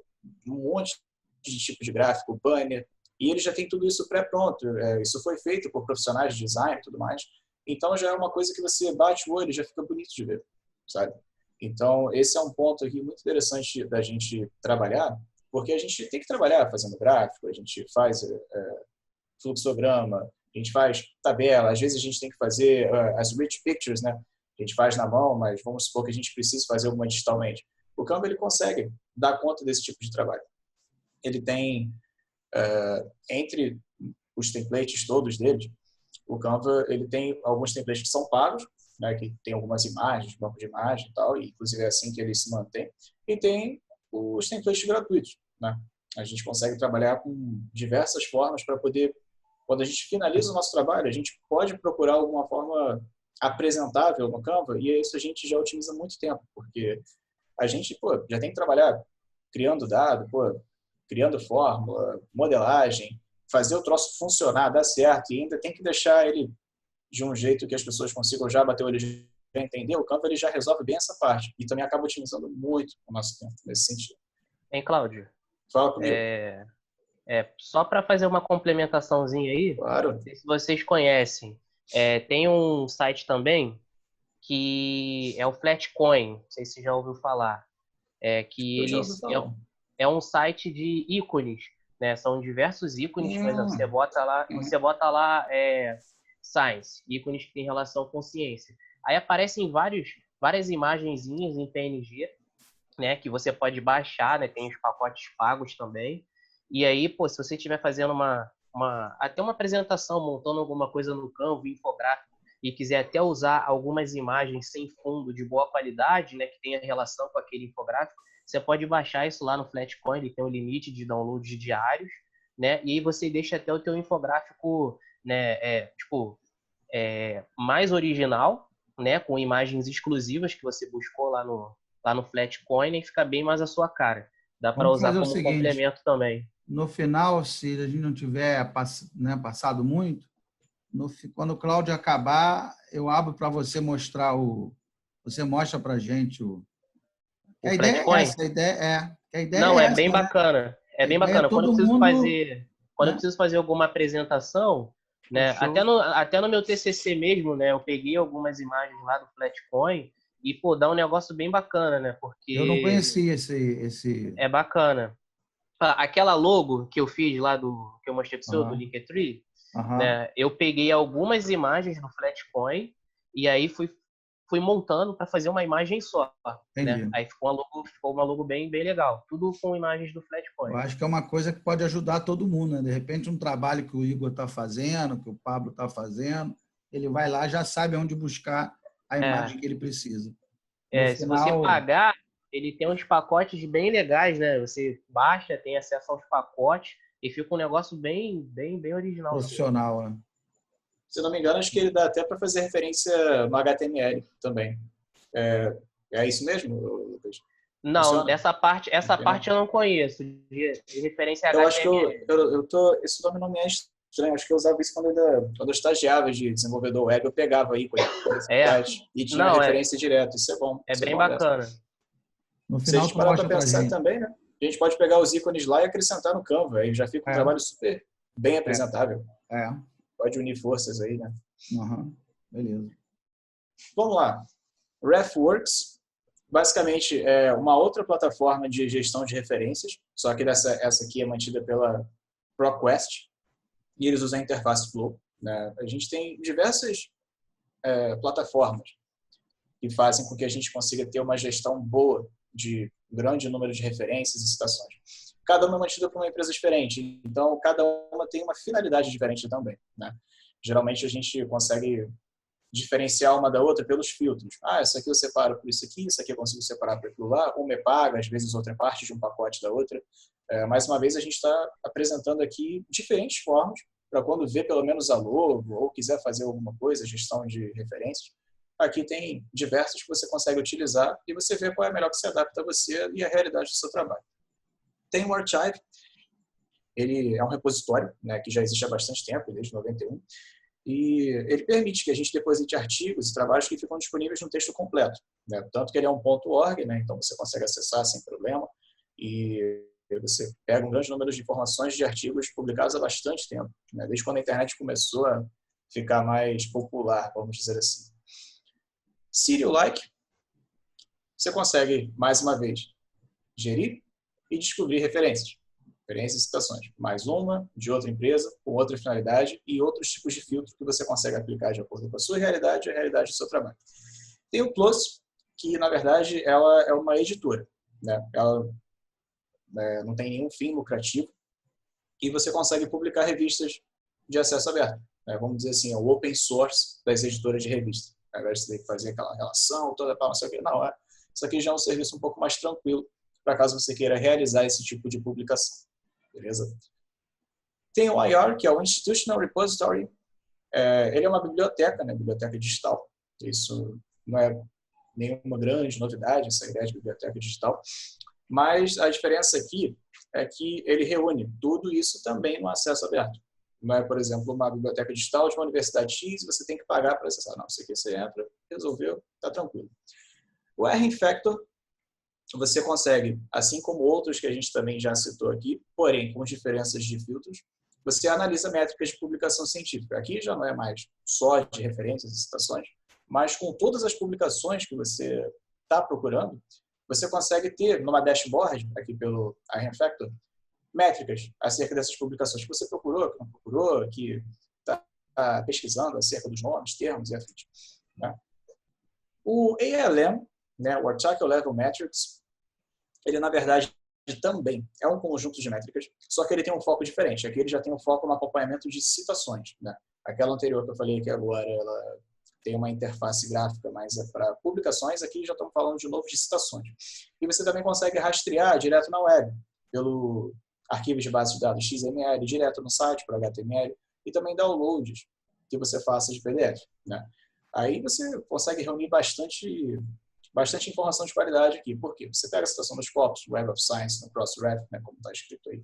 um monte de tipo de gráfico, banner, e ele já tem tudo isso pré-pronto. Isso foi feito por profissionais de design e tudo mais. Então, já é uma coisa que você bate o olho e já fica bonito de ver, sabe? Então, esse é um ponto aqui muito interessante da gente trabalhar, porque a gente tem que trabalhar fazendo gráfico, a gente faz fluxograma, a gente faz tabela, às vezes a gente tem que fazer as rich pictures, né? A gente faz na mão, mas vamos supor que a gente precise fazer alguma digitalmente. O Canva, ele consegue dar conta desse tipo de trabalho. Ele tem, entre os templates todos deles, o Canva, ele tem alguns templates que são pagos, né, que tem algumas imagens, banco de imagem e tal, e inclusive é assim que ele se mantém. E tem os templates gratuitos, né? A gente consegue trabalhar com diversas formas para poder, quando a gente finaliza o nosso trabalho, a gente pode procurar alguma forma apresentável no Canva, e isso a gente já otimiza muito tempo, porque a gente já tem que trabalhar criando dado, criando fórmula, modelagem, fazer o troço funcionar, dar certo, e ainda tem que deixar ele de um jeito que as pessoas consigam já bater o olho e já entender. O Canva ele já resolve bem essa parte, e também acaba otimizando muito o nosso tempo nesse sentido. Hein, Cláudio? Fala comigo. Só para fazer uma complementaçãozinha aí, claro. Não sei se vocês conhecem, tem um site também que é o Flatcoin, não sei se você já ouviu falar, que é um site de ícones, né? São diversos ícones, por exemplo, você bota lá Science, ícones que tem relação com ciência. Aí aparecem várias imagenzinhas em PNG, né, que você pode baixar, né, tem os pacotes pagos também. E aí, se você estiver fazendo até uma apresentação, montando alguma coisa no Canva, infográfico, e quiser até usar algumas imagens sem fundo de boa qualidade, né, que tenha relação com aquele infográfico, você pode baixar isso lá no Flatcoin, ele tem um limite de downloads diários, né, e aí você deixa até o teu infográfico, né, mais original, né, com imagens exclusivas que você buscou lá no Flatcoin, e fica bem mais a sua cara. Dá para usar como complemento também. No final, se a gente não tiver passado muito, quando o Cláudio acabar, eu abro para você mostrar você mostra para a gente a ideia é essa, a ideia não, é essa, bem bacana. É bem bacana. Quando eu preciso fazer alguma apresentação, né, até no meu TCC mesmo, né, eu peguei algumas imagens lá do Flatcoin e, dá um negócio bem bacana, né, porque... Eu não conhecia esse... É bacana. Aquela logo que eu fiz lá que eu mostrei pro senhor, do Linktree, né? Eu peguei algumas imagens do Flatcoin e aí fui montando para fazer uma imagem só, né? Aí ficou uma logo bem legal. Tudo com imagens do Flatcoin. Eu acho que é uma coisa que pode ajudar todo mundo, né? De repente, um trabalho que o Igor está fazendo, que o Pablo está fazendo, ele vai lá já sabe onde buscar a imagem que ele precisa. Se você pagar, ele tem uns pacotes bem legais, né? Você baixa, tem acesso aos pacotes e fica um negócio bem original. Profissional, né? Se não me engano, acho que ele dá até para fazer referência no HTML também. É isso mesmo, Lucas? Não, funciona? essa parte eu não conheço, de referência a HTML. Eu acho que esse nome não me é estranho. Acho que eu usava isso quando eu estagiava de desenvolvedor web, eu pegava ícone e tinha referência direta. Isso é bom. É bem bacana. No final, se a gente parar para pensar também, né? A gente pode pegar os ícones lá e acrescentar no Canva. Aí já fica um trabalho super bem apresentável. Pode unir forças aí, né? Beleza. Vamos lá. RefWorks, basicamente, é uma outra plataforma de gestão de referências, só que essa aqui é mantida pela ProQuest, e eles usam a interface Flow, né? A gente tem diversas plataformas que fazem com que a gente consiga ter uma gestão boa de grande número de referências e citações. Cada uma é mantida por uma empresa diferente, então cada uma tem uma finalidade diferente também, né? Geralmente a gente consegue diferenciar uma da outra pelos filtros. Essa aqui eu separo por isso aqui eu consigo separar por aquilo lá, uma é paga, às vezes outra é parte de um pacote da outra. Mais uma vez, a gente está apresentando aqui diferentes formas para quando vê pelo menos a logo ou quiser fazer alguma coisa, gestão de referências. Aqui tem diversos que você consegue utilizar e você vê qual é a melhor que se adapta a você e a realidade do seu trabalho. Tem o Archive, ele é um repositório, né, que já existe há bastante tempo, desde 91, e ele permite que a gente deposite artigos e trabalhos que ficam disponíveis no texto completo, né? Tanto que ele é um .org, né? Então você consegue acessar sem problema e você pega um grande número de informações de artigos publicados há bastante tempo, né? Desde quando a internet começou a ficar mais popular, vamos dizer assim. SerioLike, você consegue, mais uma vez, gerir e descobrir referências e citações. Mais uma, de outra empresa, com outra finalidade e outros tipos de filtro que você consegue aplicar de acordo com a sua realidade e a realidade do seu trabalho. Tem o Plus, que, na verdade, ela é uma editora, né? Ela não tem nenhum fim lucrativo e você consegue publicar revistas de acesso aberto, né? Vamos dizer assim, é o open source das editoras de revista. Ao invés de você ter que fazer aquela relação toda para não sei o que, não, isso aqui já é um serviço um pouco mais tranquilo para caso você queira realizar esse tipo de publicação. Beleza? Tem o IR, que é o Institutional Repository. Ele é uma biblioteca, né? Biblioteca digital. Isso não é nenhuma grande novidade, essa ideia de biblioteca digital. Mas a diferença aqui é que ele reúne tudo isso também no acesso aberto. Não é, por exemplo, uma biblioteca digital de uma universidade X, você tem que pagar para acessar. Não, isso aqui você entra, resolveu, está tranquilo. O R-Infactor, você consegue, assim como outros que a gente também já citou aqui, porém com diferenças de filtros, você analisa métricas de publicação científica. Aqui já não é mais só de referências e citações, mas com todas as publicações que você está procurando, você consegue ter numa dashboard, aqui pelo R-Infactor, métricas acerca dessas publicações que você procurou, que não procurou, que está pesquisando acerca dos nomes, termos e afins, né? O ALM, né, o Article Level Metrics, ele, na verdade, também é um conjunto de métricas, só que ele tem um foco diferente. Aqui ele já tem um foco no acompanhamento de citações, né? Aquela anterior que eu falei que agora ela tem uma interface gráfica, mas é para publicações. Aqui já estamos falando de novo de citações. E você também consegue rastrear direto na web, pelo arquivo de base de dados XML, direto no site, por HTML, e também downloads que você faça de PDF, né? Aí você consegue reunir bastante informação de qualidade aqui. Por quê? Você pega a citação dos POPs, Web of Science, no Crossref, né, como está escrito aí,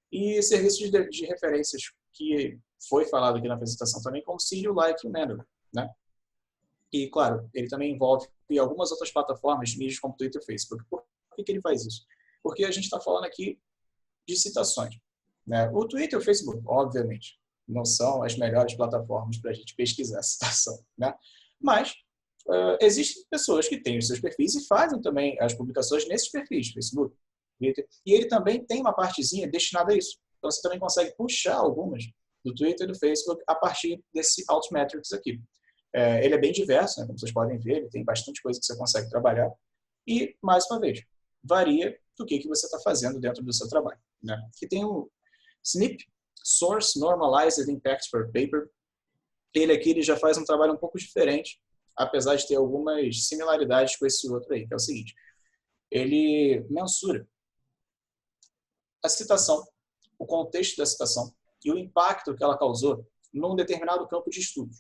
e serviços de referências que foi falado aqui na apresentação também, como SerioLike e o Mendeley, né? E, claro, ele também envolve algumas outras plataformas de mídias como Twitter e Facebook. Por que ele faz isso? Porque a gente está falando aqui de citações, né? O Twitter e o Facebook, obviamente, não são as melhores plataformas para a gente pesquisar a citação, né? Mas existem pessoas que têm os seus perfis e fazem também as publicações nesses perfis, Facebook, Twitter, e ele também tem uma partezinha destinada a isso. Então você também consegue puxar algumas do Twitter e do Facebook a partir desse Altmetrics aqui. Ele é bem diverso, né? Como vocês podem ver, ele tem bastante coisa que você consegue trabalhar. E, mais uma vez, varia do que você está fazendo dentro do seu trabalho, né? Aqui tem o SNP, Source Normalized Impact per Paper. Ele já faz um trabalho um pouco diferente, apesar de ter algumas similaridades com esse outro aí, que é o seguinte. Ele mensura a citação, o contexto da citação e o impacto que ela causou num determinado campo de estudo,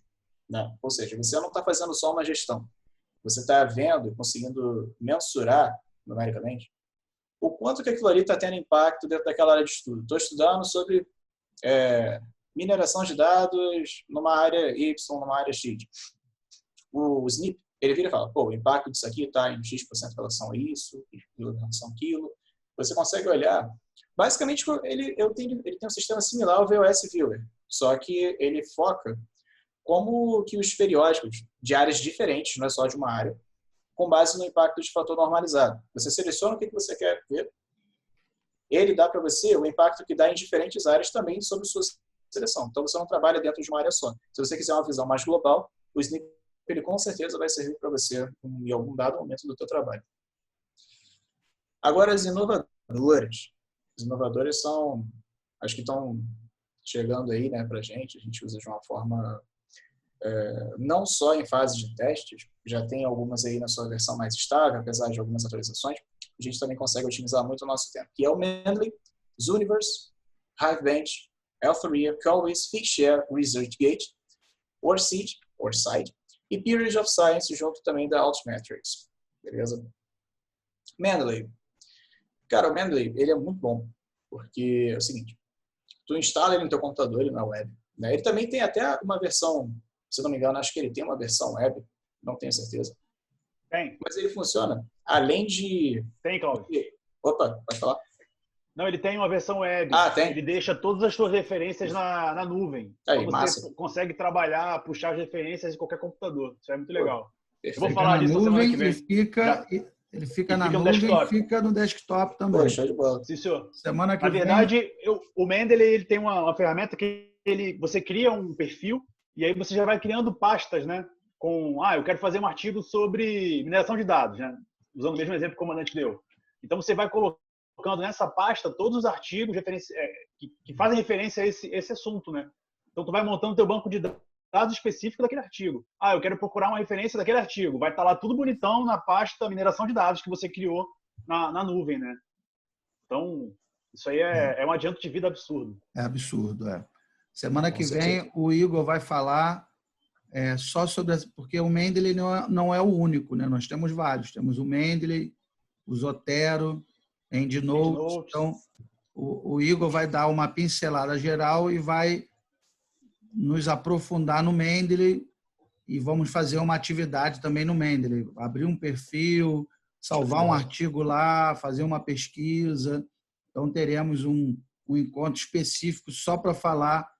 né? Ou seja, você não está fazendo só uma gestão. Você está vendo e conseguindo mensurar, numericamente, o quanto que aquilo ali está tendo impacto dentro daquela área de estudo. Estou estudando sobre mineração de dados numa área Y, numa área X. O SNP, ele vira e fala, pô, o impacto disso aqui está em X% em relação a isso, em relação àquilo. Você consegue olhar. Basicamente, ele tem um sistema similar ao VOS Viewer, só que ele foca como que os periódicos de áreas diferentes, não é só de uma área, com base no impacto de fator normalizado. Você seleciona o que você quer ver, ele dá para você o impacto que dá em diferentes áreas também sobre sua seleção. Então, você não trabalha dentro de uma área só. Se você quiser uma visão mais global, o SNP ele com certeza vai servir para você em algum dado momento do teu trabalho. Agora, as inovadoras. As inovadoras são, acho que estão chegando aí, né, para a gente usa de uma forma não só em fase de testes, já tem algumas aí na sua versão mais estável, apesar de algumas atualizações, a gente também consegue otimizar muito o nosso tempo, que é o Mendeley, Zooniverse, Hivebench, L3, Colwys, Figshare, ResearchGate, ORCID, e Peerage of Science, junto também da Altmetrics. Beleza? Mendeley. Cara, o Mendeley, ele é muito bom, porque é o seguinte, tu instala ele no teu computador, ele na web, né? Ele também tem até uma versão, se não me engano, acho que ele tem uma versão web, não tenho certeza. Tem. Mas ele funciona, além de... Tem, Cláudio. Opa, pode falar? Não, ele tem uma versão web. Tem? Ele deixa todas as suas referências na nuvem. Aí, então você consegue trabalhar, puxar as referências em qualquer computador. Isso é muito legal. Perfeito. Eu vou falar disso semana que vem. Ele fica na nuvem e fica no desktop também. Pô, show de bola. Sim, senhor. Semana que Na vem... verdade, o Mendeley ele tem uma ferramenta que você cria um perfil e aí você já vai criando pastas, né? Eu quero fazer um artigo sobre mineração de dados, né? Usando o mesmo exemplo que o comandante deu. Então, você vai colocando nessa pasta todos os artigos que fazem referência a esse assunto, né? Então, tu vai montando o teu banco de dados específico daquele artigo. Eu quero procurar uma referência daquele artigo. Vai estar lá tudo bonitão na pasta mineração de dados que você criou na nuvem, né? Então, isso aí é um adianto de vida absurdo. É absurdo, é. Semana que vem o Igor vai falar só sobre... Porque o Mendeley não é o único, né? Nós temos vários. Temos o Mendeley, o Zotero, EndNote. Então, o Igor vai dar uma pincelada geral e vai nos aprofundar no Mendeley e vamos fazer uma atividade também no Mendeley. Abrir um perfil, salvar um artigo lá, fazer uma pesquisa. Então, teremos um encontro específico só para falar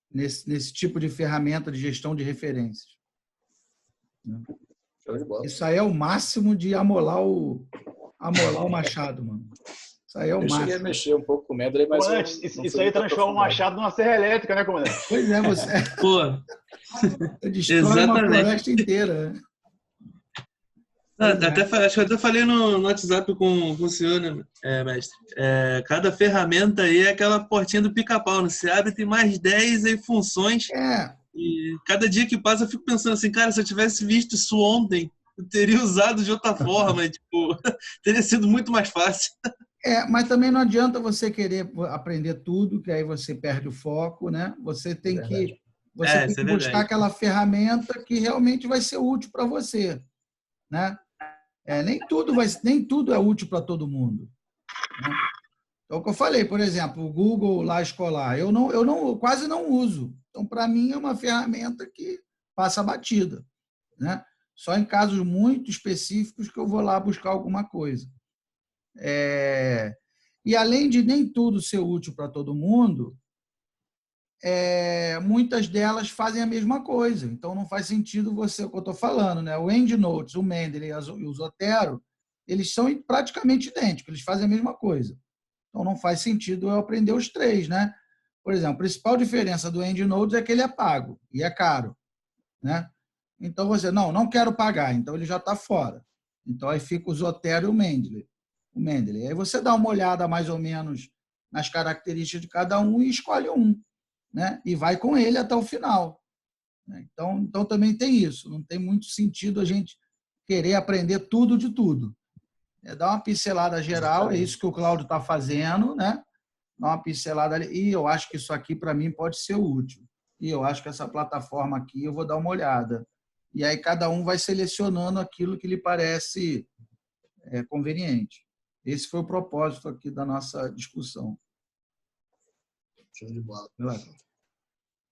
nesse tipo de ferramenta de gestão de referências. Isso aí é o máximo de amolar o Machado, mano. Isso aí é o máximo. Eu cheguei a mexer um pouco com o Mendeley, mas... Isso aí transforma o Machado numa serra elétrica, né, comandante? Pois é, você... Pô, destrói uma floresta inteira. Acho que eu até falei no WhatsApp com o senhor, né, mestre? Cada ferramenta aí é aquela portinha do pica-pau, né? Você abre, tem mais 10 aí funções. E cada dia que passa eu fico pensando assim, cara, se eu tivesse visto isso ontem, eu teria usado de outra forma, tipo, teria sido muito mais fácil. Mas também não adianta você querer aprender tudo, que aí você perde o foco, né? Você tem que buscar aquela ferramenta que realmente vai ser útil para você, né? Nem tudo é útil para todo mundo, né? Então, o que eu falei, por exemplo, o Google lá escolar, eu quase não uso. Então, para mim, é uma ferramenta que passa batida, né? Só em casos muito específicos que eu vou lá buscar alguma coisa. E além de nem tudo ser útil para todo mundo, muitas delas fazem a mesma coisa. Então, não faz sentido o que eu estou falando, né? O EndNotes, o Mendeley e o Zotero, eles são praticamente idênticos, eles fazem a mesma coisa. Então, não faz sentido eu aprender os três, né? por exemplo, a principal diferença do EndNote é que ele é pago e é caro, né? Então você, não quero pagar, então ele já está fora. Então aí fica o Zotero e o Mendeley. Aí você dá uma olhada mais ou menos nas características de cada um e escolhe um, né? E vai com ele até o final. Então também tem isso. Não tem muito sentido a gente querer aprender tudo de tudo. Dar uma pincelada geral, é isso que o Cláudio está fazendo, né? Dar uma pincelada ali. E eu acho que isso aqui, para mim, pode ser útil. E eu acho que essa plataforma aqui, eu vou dar uma olhada. E aí cada um vai selecionando aquilo que lhe parece conveniente. Esse foi o propósito aqui da nossa discussão. Show de bola.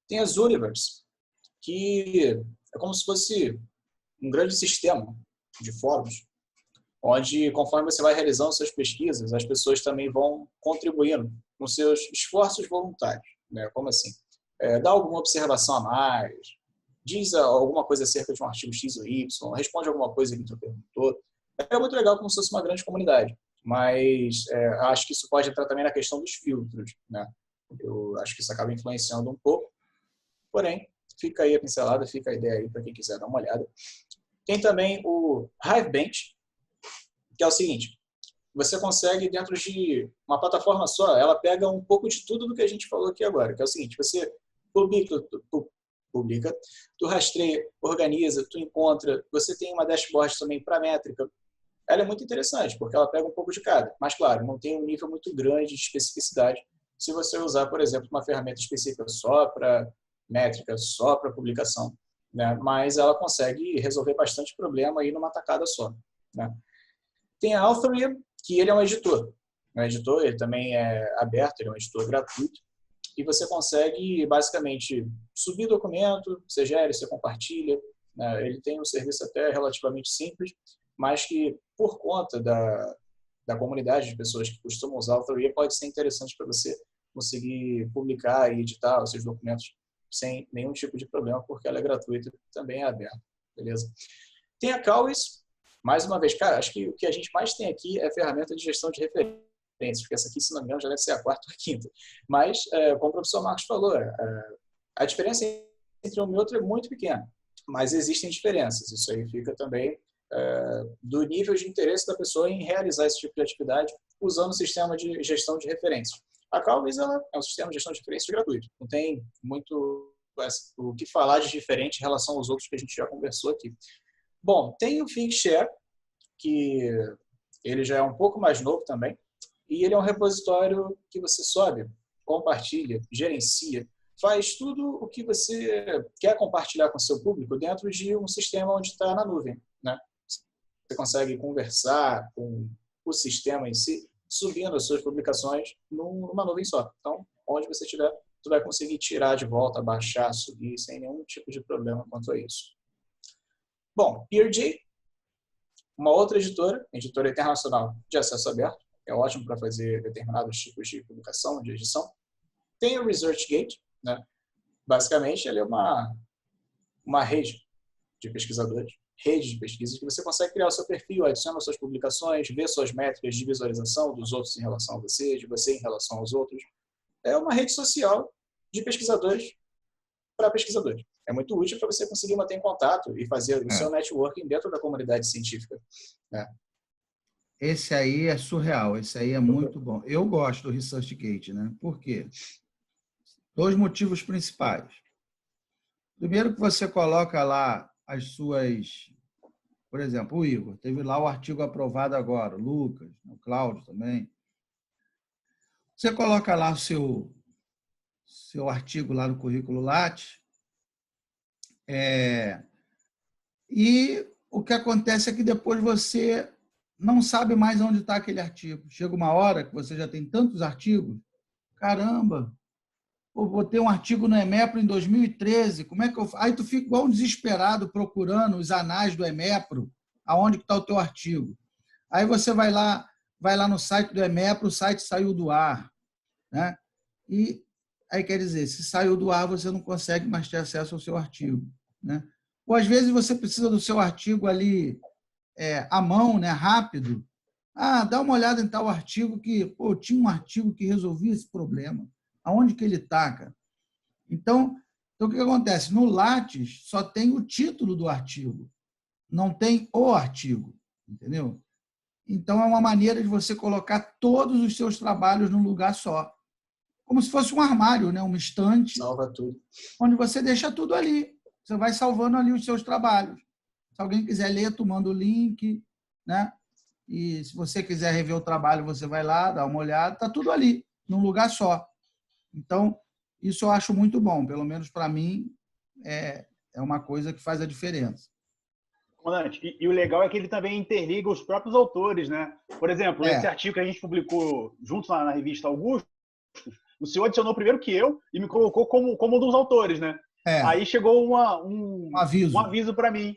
Tem as Universe, que é como se fosse um grande sistema de fóruns, onde, conforme você vai realizando suas pesquisas, as pessoas também vão contribuindo com seus esforços voluntários. Né? Como assim? Dá alguma observação a mais, diz alguma coisa acerca de um artigo X ou Y, responde alguma coisa que tu perguntou. É muito legal como se fosse uma grande comunidade, mas acho que isso pode entrar também na questão dos filtros. Né? Eu acho que isso acaba influenciando um pouco, porém, fica aí a pincelada, fica a ideia aí para quem quiser dar uma olhada. Tem também o Hivebench, que é o seguinte, você consegue, dentro de uma plataforma só, ela pega um pouco de tudo do que a gente falou aqui agora, que é o seguinte, você publica, tu rastreia, organiza, tu encontra, você tem uma dashboard também para métrica. Ela é muito interessante, porque ela pega um pouco de cada, mas, claro, não tem um nível muito grande de especificidade se você usar, por exemplo, uma ferramenta específica só para métrica, só para publicação, né? Mas ela consegue resolver bastante problema aí numa tacada só, né? Tem a Authorium, que ele é um editor. Ele também é aberto, ele é um editor gratuito. E você consegue, basicamente, subir documento, você gera, você compartilha. Né? Ele tem um serviço até relativamente simples, mas que, por conta da comunidade de pessoas que costumam usar a Authorium, pode ser interessante para você conseguir publicar e editar os seus documentos sem nenhum tipo de problema, porque ela é gratuita e também é aberta. Beleza? Tem a Cowes. Mais uma vez, cara, acho que o que a gente mais tem aqui é a ferramenta de gestão de referências, porque essa aqui, se não me engano, já deve ser a quarta ou a quinta. Mas, como o professor Marcos falou, a diferença entre um e outro é muito pequena, mas existem diferenças. Isso aí fica também do nível de interesse da pessoa em realizar esse tipo de atividade usando o sistema de gestão de referências. A Calvis ela é um sistema de gestão de referências gratuito. Não tem muito o que falar de diferente em relação aos outros que a gente já conversou aqui. Bom, tem o ThinkShare, que ele já é um pouco mais novo também, e ele é um repositório que você sobe, compartilha, gerencia, faz tudo o que você quer compartilhar com o seu público dentro de um sistema onde está na nuvem. Né? Você consegue conversar com o sistema em si, subindo as suas publicações numa nuvem só. Então, onde você estiver, você vai conseguir tirar de volta, baixar, subir, sem nenhum tipo de problema quanto a isso. Bom, Peergy, uma outra editora internacional de acesso aberto, é ótimo para fazer determinados tipos de publicação, de edição. Tem o ResearchGate, né? Basicamente, ele é uma rede de pesquisadores, rede de pesquisas, que você consegue criar o seu perfil, adicionar suas publicações, ver suas métricas de visualização dos outros em relação a você, de você em relação aos outros. É uma rede social de pesquisadores para pesquisadores. É muito útil para você conseguir manter em contato e fazer o seu networking dentro da comunidade científica. Né? Esse aí é surreal, esse aí é muito bom. Eu gosto do ResearchGate, né? Por quê? 2 motivos principais. Primeiro que você coloca lá as suas... Por exemplo, o Igor, teve lá o artigo aprovado agora, o Lucas, o Cláudio também. Você coloca lá o seu artigo lá no currículo Lattes, e o que acontece é que depois você não sabe mais onde está aquele artigo. Chega uma hora que você já tem tantos artigos, caramba, eu botei um artigo no Emepro em 2013, como é que eu faço? Aí tu fica igual um desesperado procurando os anais do Emepro, aonde está o teu artigo. Aí você vai lá no site do Emepro, o site saiu do ar. Né? E aí quer dizer, se saiu do ar, você não consegue mais ter acesso ao seu artigo. Né? Ou às vezes você precisa do seu artigo ali à mão, né? Rápido. Dá uma olhada em tal artigo que, tinha um artigo que resolvia esse problema. Aonde que ele está, cara? Então, o que acontece? No Lattes só tem o título do artigo, não tem o artigo, entendeu? Então, é uma maneira de você colocar todos os seus trabalhos num lugar só. Como se fosse um armário, né? Uma estante. Salva tudo. Onde você deixa tudo ali. Você vai salvando ali os seus trabalhos. Se alguém quiser ler, tu manda o link, né? E se você quiser rever o trabalho, você vai lá, dá uma olhada. Está tudo ali, num lugar só. Então, isso eu acho muito bom. Pelo menos para mim, é uma coisa que faz a diferença. Comandante, e o legal é que ele também interliga os próprios autores, né? Por exemplo, esse artigo que a gente publicou juntos na revista Augusto, o senhor adicionou primeiro que eu e me colocou como um dos autores, né? Aí chegou um aviso para mim.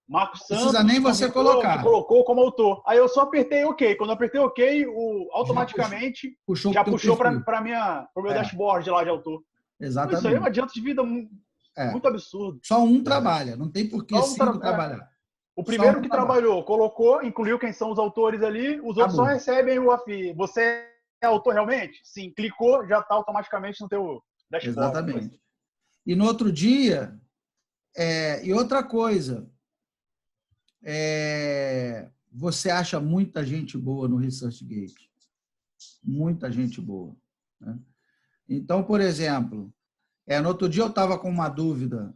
Marcos Santos. Não precisa nem você colocar. Me colocou como autor. Aí eu só apertei OK. Quando eu apertei OK, automaticamente já puxou para o meu dashboard lá de autor. Exatamente. Isso aí é um adianto de vida muito absurdo. Só um trabalha, não tem por que 5 trabalhar. O primeiro que trabalhou, colocou, incluiu quem são os autores ali, os outros só recebem o AFI. Você é autor realmente? Sim, clicou, já está automaticamente no teu dashboard. Exatamente. E no outro dia, e outra coisa, você acha muita gente boa no ResearchGate. Muita gente boa. Né? Então, por exemplo, no outro dia eu estava com uma dúvida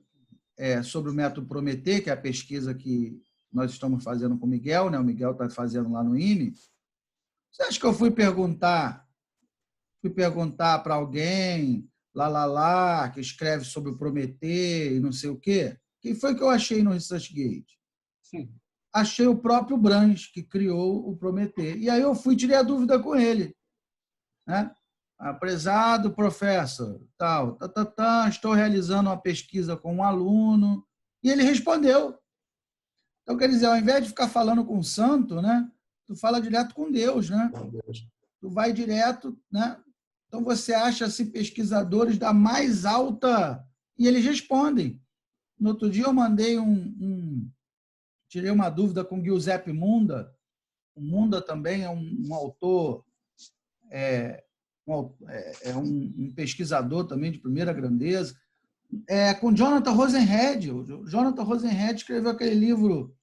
sobre o método Prometer, que é a pesquisa que nós estamos fazendo com o Miguel, né? O Miguel está fazendo lá no INE. Você acha que eu fui perguntar para alguém, que escreve sobre o Prometer e não sei o quê? Quem foi que eu achei no ResearchGate? Achei o próprio Branch, que criou o Prometer. E aí eu tirei a dúvida com ele. Né? Prezado professor, estou realizando uma pesquisa com um aluno. E ele respondeu. Então, quer dizer, ao invés de ficar falando com o santo, né, tu fala direto com Deus, né? Tu vai direto, né? Então, você acha pesquisadores da mais alta... E eles respondem. No outro dia, eu mandei tirei uma dúvida com Giuseppe Munda. O Munda também é um autor... um pesquisador também de primeira grandeza. Com Jonathan Rosenhead. O Jonathan Rosenhead escreveu aquele livro...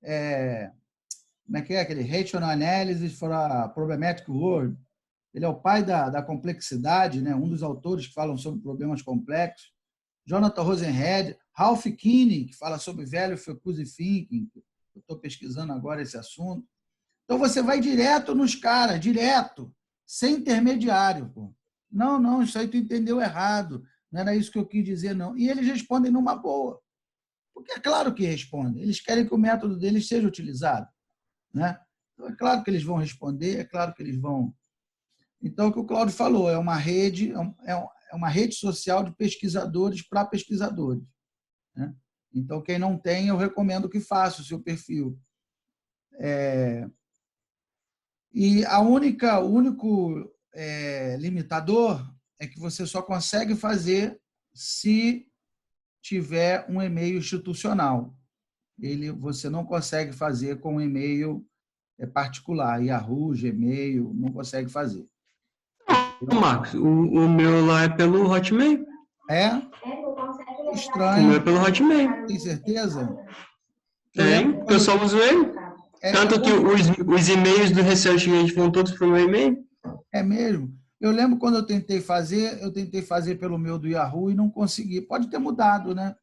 como é que é? Aquele Rational Analysis for a Problematic World. Ele é o pai da complexidade, né? Um dos autores que falam sobre problemas complexos. Jonathan Rosenhead, Ralph Kinney, que fala sobre Value Focused Thinking. Eu estou pesquisando agora esse assunto. Então, você vai direto nos caras, direto, sem intermediário. Pô. Não, isso aí tu entendeu errado. Não era isso que eu quis dizer, não. E eles respondem numa boa. Porque é claro que respondem. Eles querem que o método deles seja utilizado. Né? Então, é claro que eles vão responder, é claro que eles vão... Então, o que o Cláudio falou, é uma rede social de pesquisadores para pesquisadores. Né? Então, quem não tem, eu recomendo que faça o seu perfil. E o único limitador é que você só consegue fazer se tiver um e-mail institucional. Você não consegue fazer com um e-mail particular. Yahoo, Gmail, não consegue fazer. Marcos, o meu lá é pelo Hotmail. Estranho. O meu é pelo Hotmail. Tem certeza? Tem, eu só uso ele. Tanto que os e-mails do ResearchGate vão todos para o meu e-mail. É mesmo? Eu lembro quando eu tentei fazer pelo meu do Yahoo e não consegui. Pode ter mudado, né?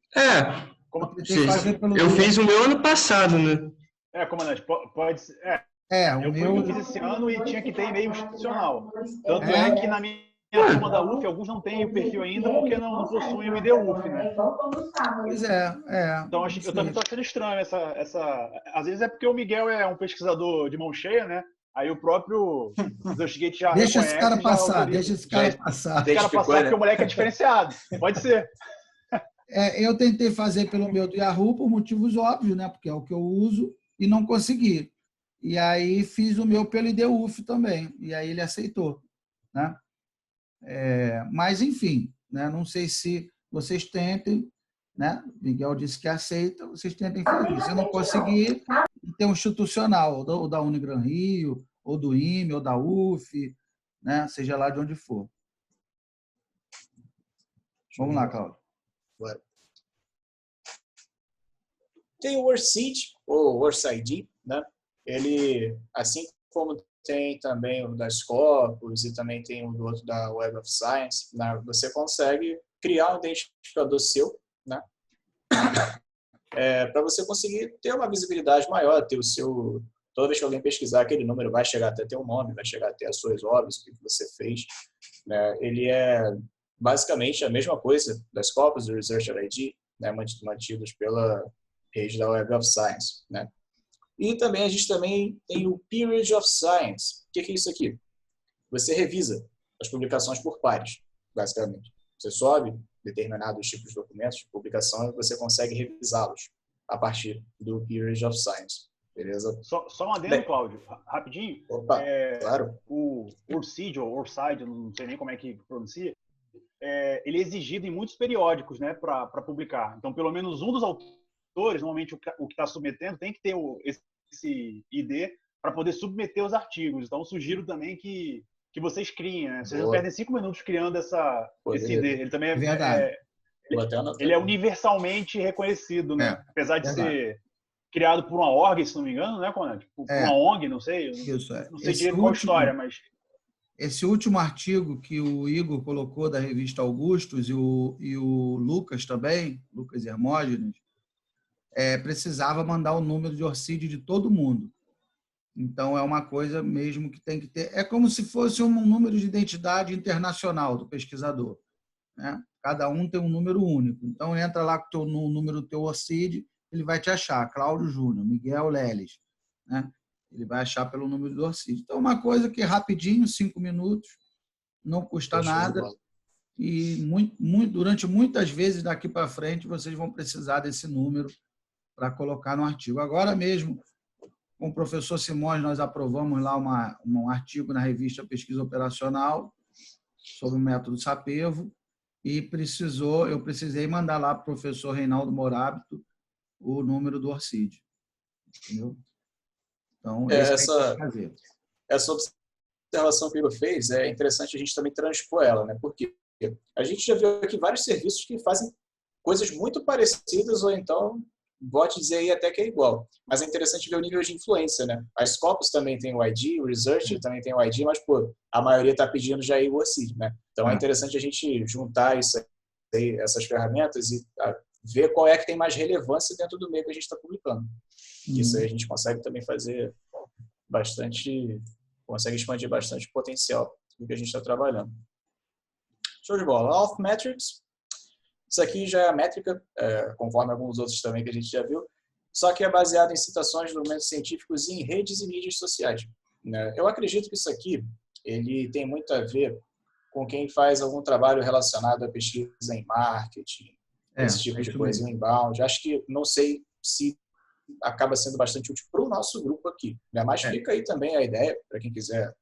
Eu fiz o meu ano passado, né? Comandante, pode ser. Eu fiz esse ano e tinha que ter e-mail institucional. Tanto é que na minha turma da UF, alguns não têm o perfil ainda porque não possuem o ID UF, né? Pois é. Então, eu também estou achando estranho essa... Às vezes é porque o Miguel é um pesquisador de mão cheia, né? Aí o próprio ResearchGate já deixa reconhece, esse cara passar, Deixa esse cara passar porque o moleque é diferenciado. Pode ser. Eu tentei fazer pelo meu do Yahoo por motivos óbvios, né? Porque é o que eu uso, e não consegui. E aí fiz o meu pelo IDUF também, e aí ele aceitou. Né? Mas, enfim, né? Não sei se vocês tentem, né? Miguel disse que aceita, vocês tentem fazer. Se não conseguir, tem um institucional, ou da Unigran Rio, ou do IME, ou da UF, né? Seja lá de onde for. Vamos lá, Cláudio. Bora. Tem o WorldSeed, ou WorldSide, né? Ele, assim como tem também o da Scopus e também tem o outro da Web of Science, né? Você consegue criar um identificador seu, né? Para você conseguir ter uma visibilidade maior, ter o seu... Toda vez que alguém pesquisar aquele número, vai chegar até teu nome, vai chegar até as suas obras, o que você fez, né? Ele é basicamente a mesma coisa da Scopus, do Researcher ID, né? Mantidos pela rede da Web of Science, né? E também a gente também tem o Peerage of Science. O que é isso aqui? Você revisa as publicações por pares, basicamente. Você sobe determinados tipos de documentos de publicação e você consegue revisá-los a partir do Peerage of Science. Beleza? Só um adendo, Cláudio, rapidinho. Opa, claro. O WorldSeed, ou WorldSide, não sei nem como é que pronuncia, ele é exigido em muitos periódicos, né, para publicar. Então, pelo menos um dos autores, normalmente o que está submetendo, tem que ter esse ID para poder submeter os artigos. Então, sugiro também que vocês criem, né? Vocês não perdem 5 minutos criando esse ID. Ele também ele é universalmente reconhecido, né? Apesar de ser criado por uma org, se não me engano, né, Conan? Tipo, por uma ONG, não sei. Isso, não sei direito qual a história, mas... Esse último artigo que o Igor colocou da revista Augustus e o Lucas também, Lucas Hermógenes, precisava mandar o número de ORCID de todo mundo. Então, é uma coisa mesmo que tem que ter. É como se fosse um número de identidade internacional do pesquisador, né? Cada um tem um número único. Então, entra lá com o número do teu ORCID, ele vai te achar. Cláudio Júnior, Miguel Leles, né? Ele vai achar pelo número do ORCID. Então, é uma coisa que rapidinho, 5 minutos, não custa nada. E durante muitas vezes daqui para frente, vocês vão precisar desse número para colocar no artigo. Agora mesmo, com o professor Simões, nós aprovamos lá um artigo na revista Pesquisa Operacional sobre o método Sapevo e eu precisei mandar lá para o professor Reinaldo Morábito o número do ORCID. Entendeu? Então, essa observação que o Igor fez, é interessante a gente também transpor ela, né? Porque a gente já viu aqui vários serviços que fazem coisas muito parecidas ou então, vou te dizer aí até que é igual. Mas é interessante ver o nível de influência, né? A Scopus também tem o ID, o Researcher também tem o ID, mas, pô, a maioria está pedindo já aí o ORCID, né? Então, é interessante a gente juntar essas ferramentas e ver qual é que tem mais relevância dentro do meio que a gente está publicando. Isso aí a gente consegue também fazer consegue expandir bastante o potencial do que a gente está trabalhando. Show de bola. Auth Metrics. Isso aqui já é a métrica, conforme alguns outros também que a gente já viu, só que é baseado em citações de documentos científicos em redes e mídias sociais, né? Eu acredito que isso aqui ele tem muito a ver com quem faz algum trabalho relacionado à pesquisa em marketing, esse tipo de coisa, em inbound. Acho que, não sei se acaba sendo bastante útil para o nosso grupo aqui, né? Mas fica aí também a ideia, para quem quiser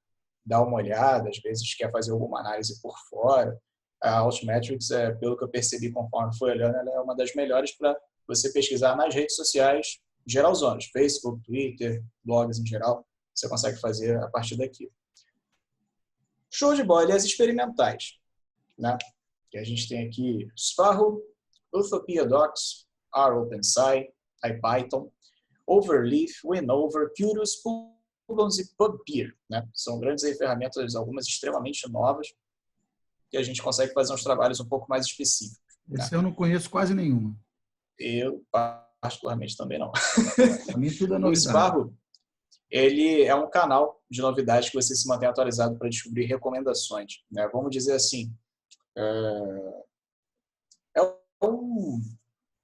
dar uma olhada, às vezes quer fazer alguma análise por fora. A Altmetrics, pelo que eu percebi conforme foi olhando, ela é uma das melhores para você pesquisar nas redes sociais geralzonas, Facebook, Twitter, blogs em geral, você consegue fazer a partir daqui. Show de bola, e as experimentais, né? Que a gente tem aqui Sparrow, Utopia Docs, ROpenSci, IPython, Overleaf, Winover, Curious, Pullons e PubPeer, né? São grandes aí ferramentas, algumas extremamente novas, que a gente consegue fazer uns trabalhos um pouco mais específicos. Esse eu não conheço quase nenhuma. Eu, particularmente, também não. Para mim, tudo é novidade. O Sparrow, ele é um canal de novidades que você se mantém atualizado para descobrir recomendações, né? Vamos dizer assim,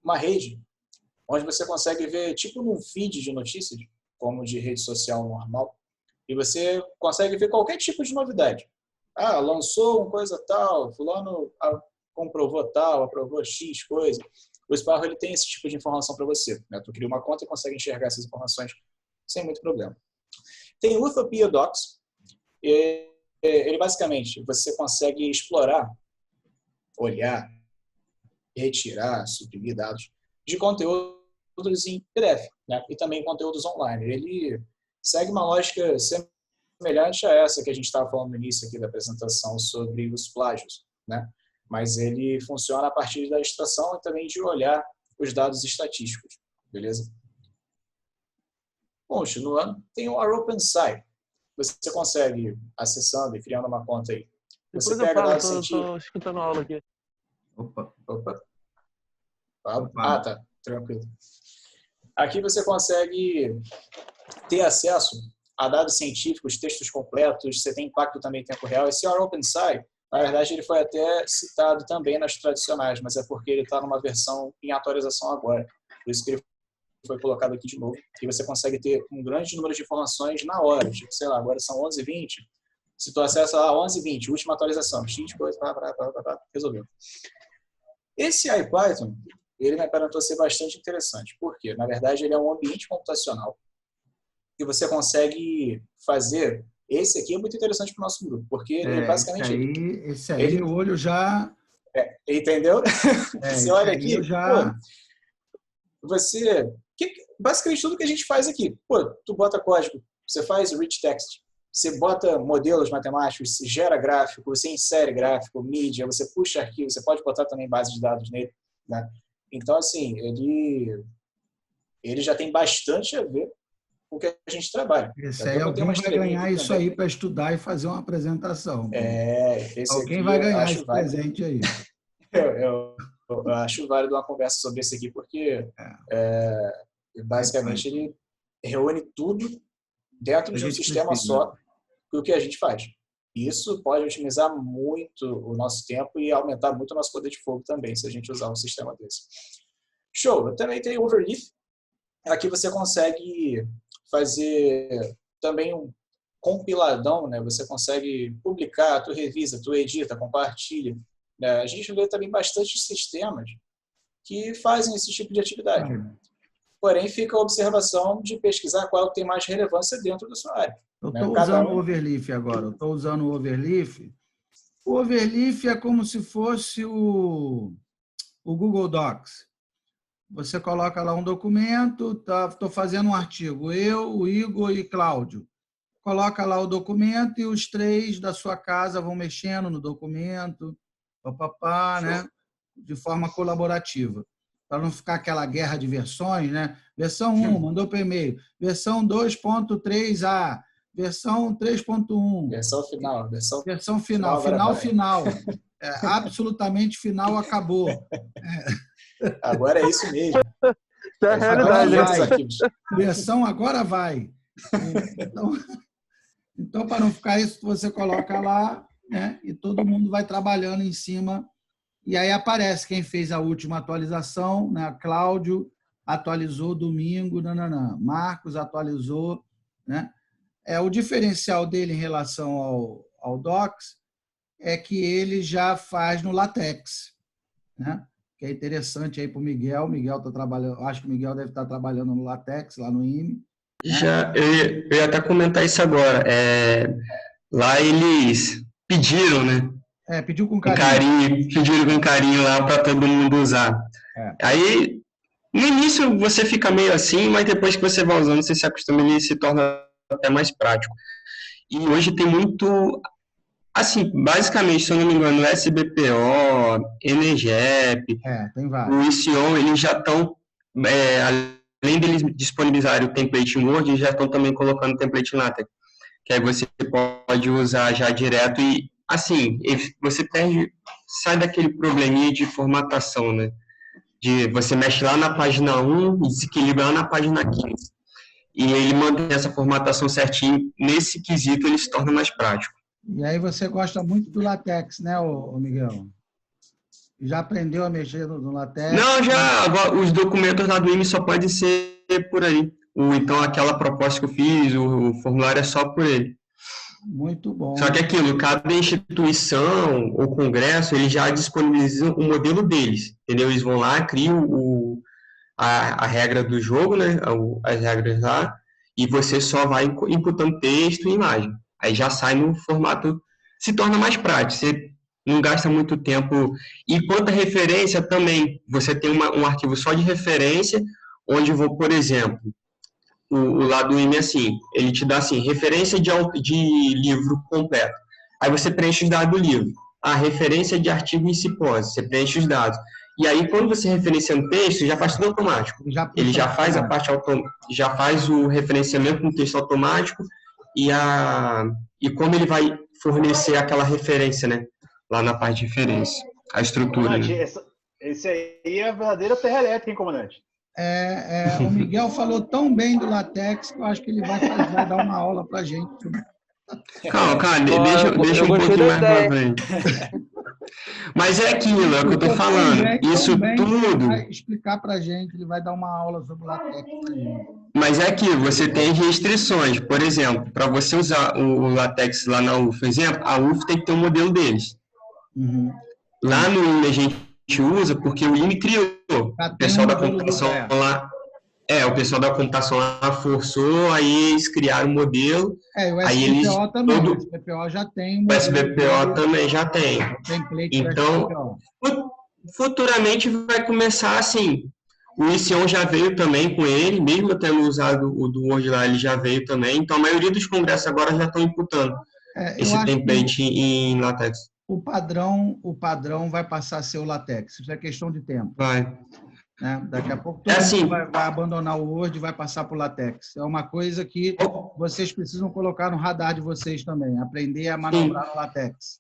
uma rede onde você consegue ver, tipo num feed de notícias, como de rede social normal, e você consegue ver qualquer tipo de novidade. Lançou uma coisa tal, fulano comprovou tal, aprovou X coisa. O Sparrow, ele tem esse tipo de informação para você, né? Tu cria uma conta e consegue enxergar essas informações sem muito problema. Tem o Utopia Docs. Ele basicamente, você consegue explorar, olhar, retirar, suprimir dados de conteúdos em PDF, né? E também conteúdos online. Ele segue uma lógica semelhante a essa que a gente estava falando no início aqui da apresentação sobre os plágios, né? mas ele funciona a partir da extração e também de olhar os dados estatísticos, beleza? Continuando, tem o OpenSci. Você consegue, acessando e criando uma conta aí. Você Depois pega eu falo, dados tô científicos. escutando a aula aqui. Opa. Ah, tá. Tranquilo. Aqui você consegue ter acesso a dados científicos, textos completos, você tem impacto também em tempo real. Esse OpenSci, na verdade, ele foi até citado também nas tradicionais, mas é porque ele está numa versão em atualização agora. Por isso que ele foi colocado aqui de novo. E você consegue ter um grande número de informações na hora. Tipo, sei lá, agora são 11h20. Se tu acessa lá 11h20, última atualização, X coisa, resolveu. Esse IPython, ele me aparentou ser bastante interessante. Por quê? Na verdade, ele é um ambiente computacional que você consegue fazer. Esse aqui é muito interessante para o nosso grupo, porque ele basicamente... Esse aí o olho já... entendeu? Você olha aqui, já... basicamente tudo que a gente faz aqui. Tu bota código, você faz rich text, você bota modelos matemáticos, você gera gráfico, você insere gráfico, mídia, você puxa arquivo, você pode botar também base de dados nele, né? Então, assim, ele já tem bastante a ver com o que a gente trabalha. Esse aí alguém vai ganhar isso aí para estudar e fazer uma apresentação. Alguém vai ganhar esse presente aí. Eu acho válido uma conversa sobre esse aqui, porque basicamente ele reúne tudo dentro de um sistema só do que a gente faz. Isso pode otimizar muito o nosso tempo e aumentar muito o nosso poder de fogo também, se a gente usar um sistema desse. Show! Eu também tenho Overleaf. Aqui você consegue fazer também um compiladão, né? Você consegue publicar, tu revisa, tu edita, compartilha. A gente vê também bastante sistemas que fazem esse tipo de atividade. Porém, fica a observação de pesquisar qual tem mais relevância dentro da sua área. Eu estou usando o Overleaf agora. O Overleaf é como se fosse o Google Docs. Você coloca lá um documento, estou fazendo um artigo, eu, o Igor e Cláudio. Coloca lá o documento e os três da sua casa vão mexendo no documento, né? De forma colaborativa. Para não ficar aquela guerra de versões, né? Versão 1, mandou para e-mail. Versão 2.3a. Versão 3.1. Versão final. Final. Absolutamente final, acabou. Agora é isso mesmo. É a realidade. Versão agora vai. Então, para não ficar isso, você coloca lá, né? E todo mundo vai trabalhando em cima. E aí aparece quem fez a última atualização, né? Cláudio atualizou domingo, Marcos atualizou, né? O diferencial dele em relação ao Docs é que ele já faz no LaTeX, né? Que é interessante aí para o Miguel. O Miguel está trabalhando, acho que o Miguel deve estar trabalhando no LaTeX, lá no IME. Eu ia até comentar isso agora. Lá eles pediram, né? Pediu com carinho. Pediram com carinho lá para todo mundo usar. Aí, no início você fica meio assim, mas depois que você vai usando, você se acostuma, ele se torna até mais prático. E hoje tem muito, assim, basicamente, se eu não me engano, o SBPO, Energep, tem vários. o ICON, eles já estão, além deles disponibilizarem o template em Word, eles já estão também colocando o template em LaTeX, que aí você pode usar já direto e, assim, você sai daquele probleminha de formatação, né? De você mexe lá na página 1 e desequilibra lá na página 15. E ele mantém essa formatação certinho. Nesse quesito, ele se torna mais prático. E aí você gosta muito do LaTeX, né, Miguel? Já aprendeu a mexer no LaTeX? Não, já. Agora, os documentos lá do IME só podem ser por aí. Então, aquela proposta que eu fiz, o formulário é só por ele. Muito bom. Só que aquilo, cada instituição ou congresso, eles já disponibilizam o modelo deles, entendeu? Eles vão lá, criam a regra do jogo, né? As regras lá, e você só vai inputando texto e imagem. Aí já sai no formato, se torna mais prático, você não gasta muito tempo. E quanto à referência também, você tem um arquivo só de referência, onde eu vou, por exemplo, o lado do IME assim, ele te dá assim, referência de livro completo. Aí você preenche os dados do livro. a referência de artigo em Cipós, você preenche os dados. E aí, quando você referencia no texto, já faz tudo automático. Ele já faz a parte já faz o referenciamento no texto automático e como ele vai fornecer aquela referência, né? Lá na parte de referência, a estrutura. Comandante, né? esse aí é a verdadeira terra elétrica, hein, comandante? O Miguel falou tão bem do LaTeX que eu acho que ele vai dar uma aula para a gente. Calma, deixa um pouquinho mais para frente. Mas é aquilo, é o que eu estou falando. Isso tudo. Vai explicar para a gente, ele vai dar uma aula sobre o LaTeX para gente. Mas é aquilo, você tem restrições. Por exemplo, para você usar o LaTeX lá na UF, por exemplo, a UF tem que ter um modelo deles. Uhum. Lá no IME a gente usa porque o IME criou. O pessoal da computação lá. O pessoal da computação lá forçou, aí eles criaram o modelo. O aí SBPO também. O SBPO já tem. O SBPO também já tem. Então, futuramente vai começar assim. O IC1 já veio também com ele, mesmo eu tendo usado o do Word lá, ele já veio também. Então, a maioria dos congressos agora já estão imputando esse template em LaTeX. O padrão vai passar a ser o LaTeX. Isso é questão de tempo. Vai. Né? Daqui a pouco todo mundo vai abandonar o Word e vai passar para o LaTeX. É uma coisa que vocês precisam colocar no radar de vocês também, aprender a manobrar no LaTeX.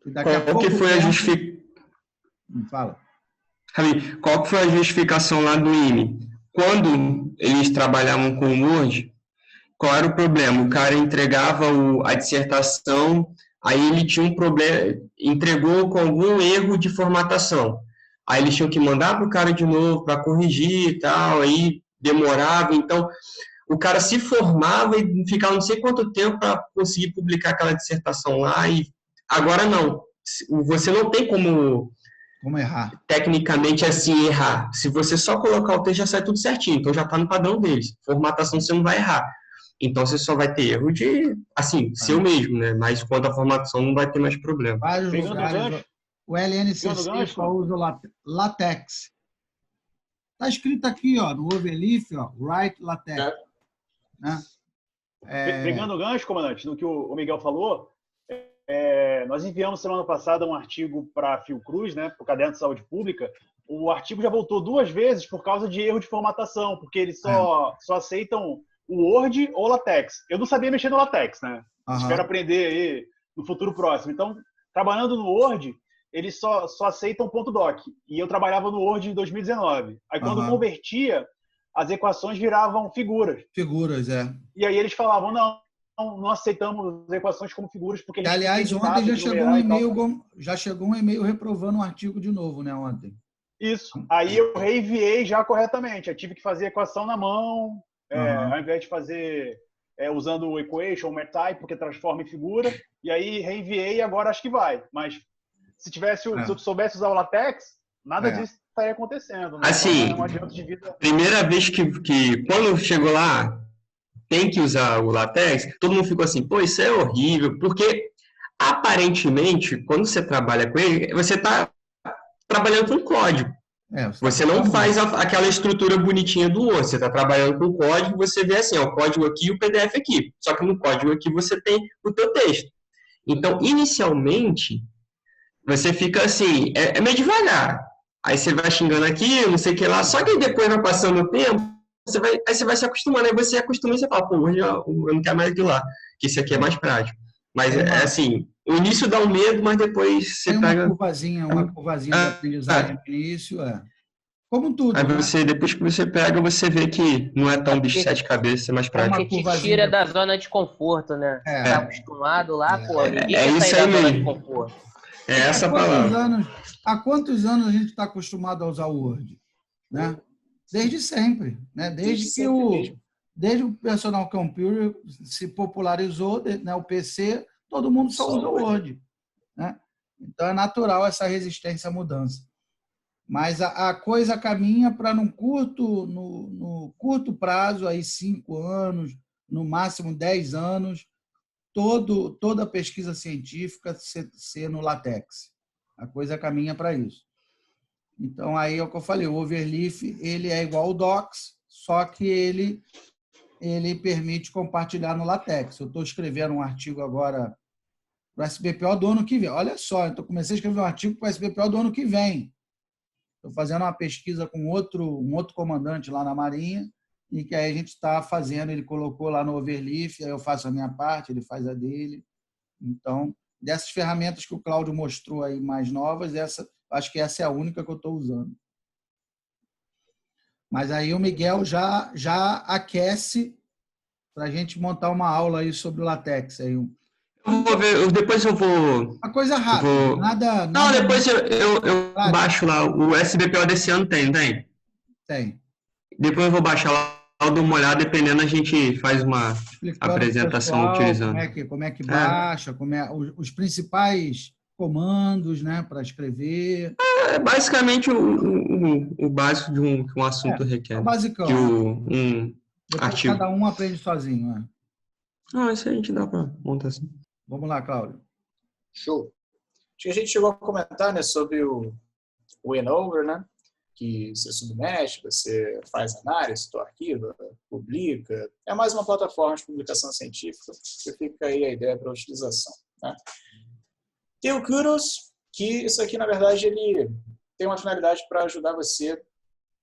E daqui a pouco que foi a justificação? Fala. Qual que foi a justificação lá do IME? Quando eles trabalhavam com o Word, qual era o problema? O cara entregava a dissertação, aí ele tinha um problema, entregou com algum erro de formatação. Aí eles tinham que mandar para o cara de novo para corrigir e tal, aí demorava. Então, o cara se formava e ficava não sei quanto tempo para conseguir publicar aquela dissertação lá. E agora não. Você não tem como errar. Tecnicamente, assim, errar. Se você só colocar o texto, já sai tudo certinho. Então, já está no padrão deles. Formatação, você não vai errar. Então, você só vai ter erro de, assim, seu mesmo, né? Mas quanto à formatação, não vai ter mais problema. Vários lugares... O LNCC só usa LaTeX. Está escrito aqui, ó, no overleaf, ó, Write LaTeX. Né? Pegando o gancho, comandante, no que o Miguel falou, nós enviamos semana passada um artigo para a Fiocruz, né, para o Caderno de Saúde Pública. O artigo já voltou 2 vezes por causa de erro de formatação, porque eles só aceitam o Word ou LaTeX. Eu não sabia mexer no LaTeX, né? Espero aprender aí no futuro próximo. Então, trabalhando no Word, eles só aceitam .doc. E eu trabalhava no Word em 2019. Aí, quando convertia, as equações viravam figuras. Figuras, E aí eles falavam, não aceitamos as equações como figuras, porque eles... Aliás, ontem já chegou um e-mail reprovando um artigo de novo, né, ontem. Isso. Aí eu reenviei já corretamente. Eu tive que fazer a equação na mão, ao invés de fazer usando o equation, o mettype, porque transforma em figura. E aí reenviei e agora acho que vai. Mas se eu soubesse usar o LaTeX, nada disso estaria acontecendo. Né? Assim, então, é um adianto de vida. Primeira vez que quando chegou lá, tem que usar o LaTeX, todo mundo ficou assim, pô, isso é horrível, porque aparentemente, quando você trabalha com ele, você está trabalhando com código. Você não faz aquela estrutura bonitinha do Word, você está trabalhando com código, você vê assim, o código aqui e o PDF aqui. Só que no código aqui você tem o teu texto. Então, inicialmente, você fica assim, é meio devagar. Aí você vai xingando aqui, não sei o que lá, só que depois vai passando o tempo, aí você vai se acostumando, aí você acostuma e você fala, pô, hoje eu não quero mais aquilo lá, que isso aqui é mais prático. Mas assim, o início dá um medo, mas depois você pega... Uma curvazinha de aprendizagem no início, como tudo. Aí depois que você pega, você vê que não é tão bicho de 7 cabeças, é mais prático. Porque te tira da zona de conforto, né? Tá acostumado lá, pô, ninguém quer isso sair aí da zona mesmo. de conforto. É essa a palavra. Há quantos anos a gente está acostumado a usar o Word? Né? Desde sempre. Né? Desde o Personal Computer se popularizou, né? O PC, todo mundo só usa o Word. Né? Então, é natural essa resistência à mudança. Mas a coisa caminha para, no curto prazo, aí 5 anos, no máximo 10 anos, toda a pesquisa científica ser no LaTeX. A coisa caminha para isso. Então, aí é o que eu falei, o Overleaf ele é igual ao Docs, só que ele permite compartilhar no LaTeX. Eu estou escrevendo um artigo agora para o SBPO do ano que vem. Olha só, então comecei a escrever um artigo para o SBPO do ano que vem. Estou fazendo uma pesquisa com um outro comandante lá na Marinha, e que aí a gente está fazendo, ele colocou lá no Overleaf, aí eu faço a minha parte, ele faz a dele. Então, dessas ferramentas que o Cláudio mostrou aí mais novas, acho que essa é a única que eu estou usando. Mas aí o Miguel já aquece para a gente montar uma aula aí sobre o LaTeX. Aí eu vou ver, depois eu vou... Uma coisa rápida, nada... Não, depois eu baixo lá. O SBPO desse ano tem, não tem? Tem. Depois eu vou baixar lá, eu dou uma olhada, dependendo a gente faz uma apresentação utilizando. Como é que baixa, os principais comandos, né, para escrever. É basicamente o básico de um assunto requer. É o basicão. Depois artigo. Cada um aprende sozinho, né? Não, isso a gente dá para montar assim. Vamos lá, Cláudio. Show. Acho que a gente chegou a comentar, né, sobre o Winover, né? Que você submete, você faz análise, tu arquiva, publica. É mais uma plataforma de publicação científica que fica aí a ideia para a utilização, né? Tem o Kudos, que isso aqui, na verdade, ele tem uma finalidade para ajudar você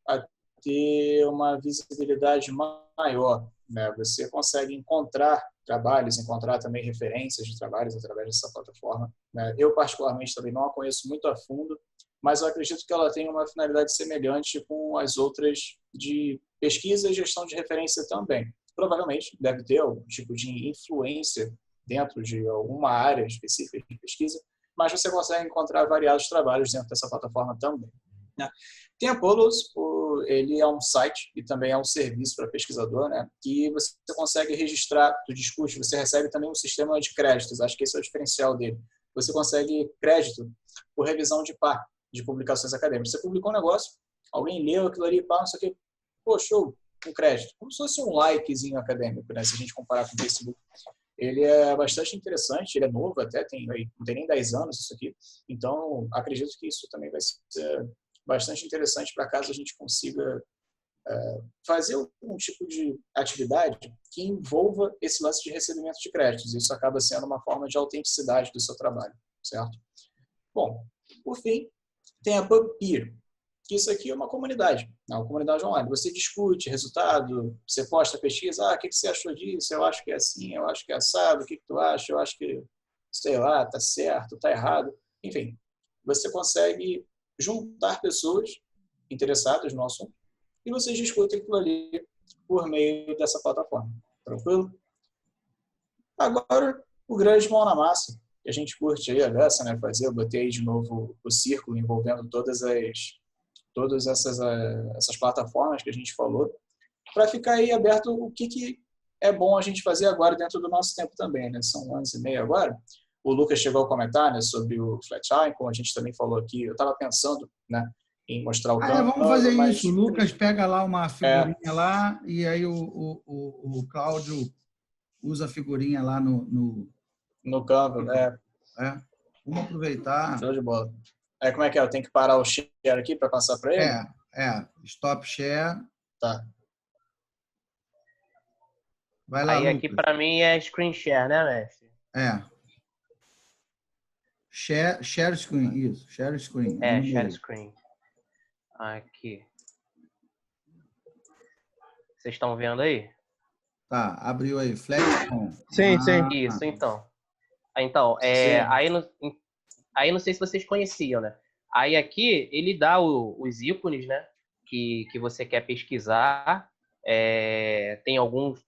a ter uma visibilidade maior, né? Você consegue encontrar trabalhos, encontrar também referências de trabalhos através dessa plataforma, né? Eu, particularmente, também não a conheço muito a fundo, mas eu acredito que ela tem uma finalidade semelhante com as outras de pesquisa e gestão de referência também. Provavelmente deve ter algum tipo de influência dentro de alguma área específica de pesquisa, mas você consegue encontrar variados trabalhos dentro dessa plataforma também, né? Tem a Polos, ele é um site e também é um serviço para pesquisador, né, que você consegue registrar, tu discute, você recebe também um sistema de créditos, acho que esse é o diferencial dele. Você consegue crédito por revisão de par de publicações acadêmicas. Você publicou um negócio, alguém leu aquilo ali, pá, não sei o quê, pô, show, um crédito. Como se fosse um likezinho acadêmico, né, se a gente comparar com o Facebook. Ele é bastante interessante, ele é novo até, não tem nem 10 anos isso aqui, então acredito que isso também vai ser bastante interessante para caso a gente consiga fazer algum tipo de atividade que envolva esse lance de recebimento de créditos. Isso acaba sendo uma forma de autenticidade do seu trabalho, certo? Bom, por fim, tem a PubPeer, que isso aqui é uma comunidade online. Você discute resultado, você posta pesquisa, o que você achou disso? Eu acho que é assim, eu acho que é assado, o que tu acha? Eu acho que, sei lá, tá certo, tá errado. Enfim, você consegue juntar pessoas interessadas no assunto e vocês discutem aquilo ali por meio dessa plataforma. Tranquilo? Agora, o grande mão na massa, que a gente curte aí a dessa, né? Eu botei aí de novo o círculo envolvendo todas essas plataformas que a gente falou, para ficar aí aberto o que é bom a gente fazer agora dentro do nosso tempo também, né? São 11h30 agora. O Lucas chegou a comentar, né, sobre o Flat como a gente também falou aqui. Eu estava pensando, né, em mostrar o campo. Vamos fazer isso. O Lucas pega lá uma figurinha lá e aí o Cláudio usa a figurinha lá no Canva. Vamos aproveitar. Show de bola. Como é que é? Eu tenho que parar o share aqui para passar para ele? Stop share. Tá. Vai lá, aí Lucas. Aqui para mim é screen share, né, mestre? Share screen, isso. Share screen. Share screen. Aqui. Vocês estão vendo aí? Tá, abriu aí. Flatcom. Sim. Isso, então. Aí não sei se vocês conheciam, né? Aí aqui ele dá os ícones, né? Que você quer pesquisar. Tem alguns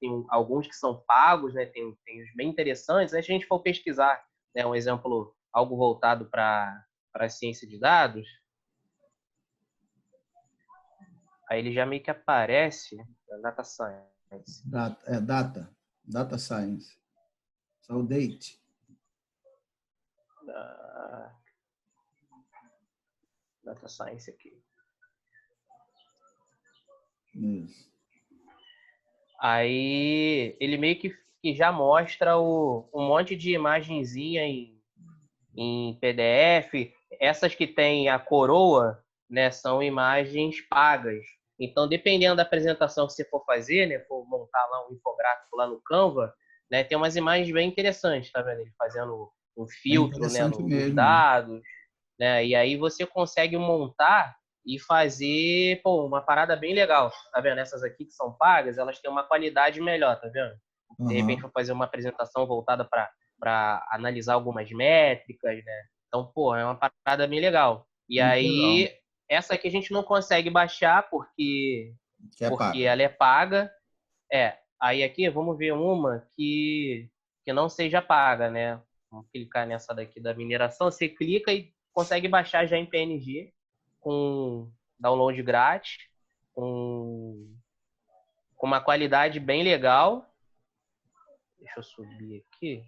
que são pagos, né? Tem os bem interessantes. Se a gente for pesquisar, né, um exemplo, algo voltado para a ciência de dados, aí ele já meio que aparece na Data Science. Data Science. Só o date. Data Science aqui. Isso. Aí ele meio que já mostra um monte de imagenzinha em PDF. Essas que tem a coroa, né, são imagens pagas. Então, dependendo da apresentação que você for fazer, né, for montar lá um infográfico lá no Canva, né, tem umas imagens bem interessantes, tá vendo? Ele fazendo um filtro, né, interessante nos mesmo. dados, né? E aí você consegue montar e fazer, pô, uma parada bem legal. Tá vendo? Essas aqui que são pagas, elas têm uma qualidade melhor, tá vendo? De repente, vou fazer uma apresentação voltada para analisar algumas métricas, né? Então, pô, é uma parada bem legal. E Muito aí, legal. essa aqui a gente não consegue baixar porque Que é paga. ela é paga. Aí aqui vamos ver uma que não seja paga, né? Vamos clicar nessa daqui da mineração. Você clica e consegue baixar já em PNG com download grátis, com uma qualidade bem legal. Deixa eu subir aqui.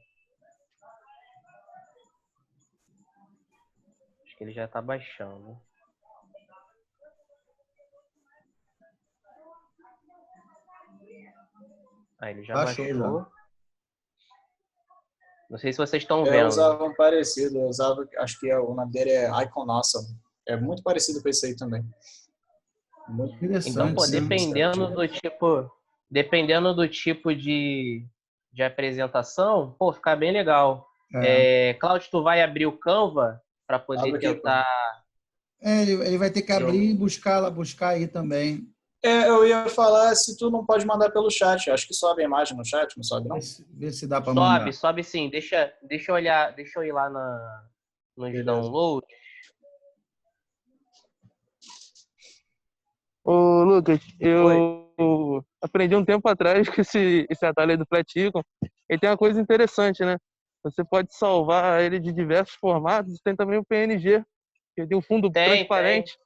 Acho que ele já está baixando. Aí ele já baixou. Já. Não sei se vocês estão vendo. Eu usava um parecido. Eu usava, acho que o nome dele é Icon Awesome. É muito parecido com esse aí também. Muito interessante. Então, pô, dependendo do tipo de apresentação, pô, fica bem legal. Cláudio, tu vai abrir o Canva para poder tentar... Ele vai ter que abrir e buscar aí também. Eu ia falar se tu não pode mandar pelo chat. Acho que sobe a imagem no chat, não sobe não? Vê se dá para mandar. Sobe sim. Deixa eu olhar, deixa eu ir lá nos downloads. Ô, Lucas, eu aprendi um tempo atrás que esse atalho aí do FlatIcon, ele tem uma coisa interessante, né? Você pode salvar ele de diversos formatos. Tem também o PNG, que tem um fundo transparente.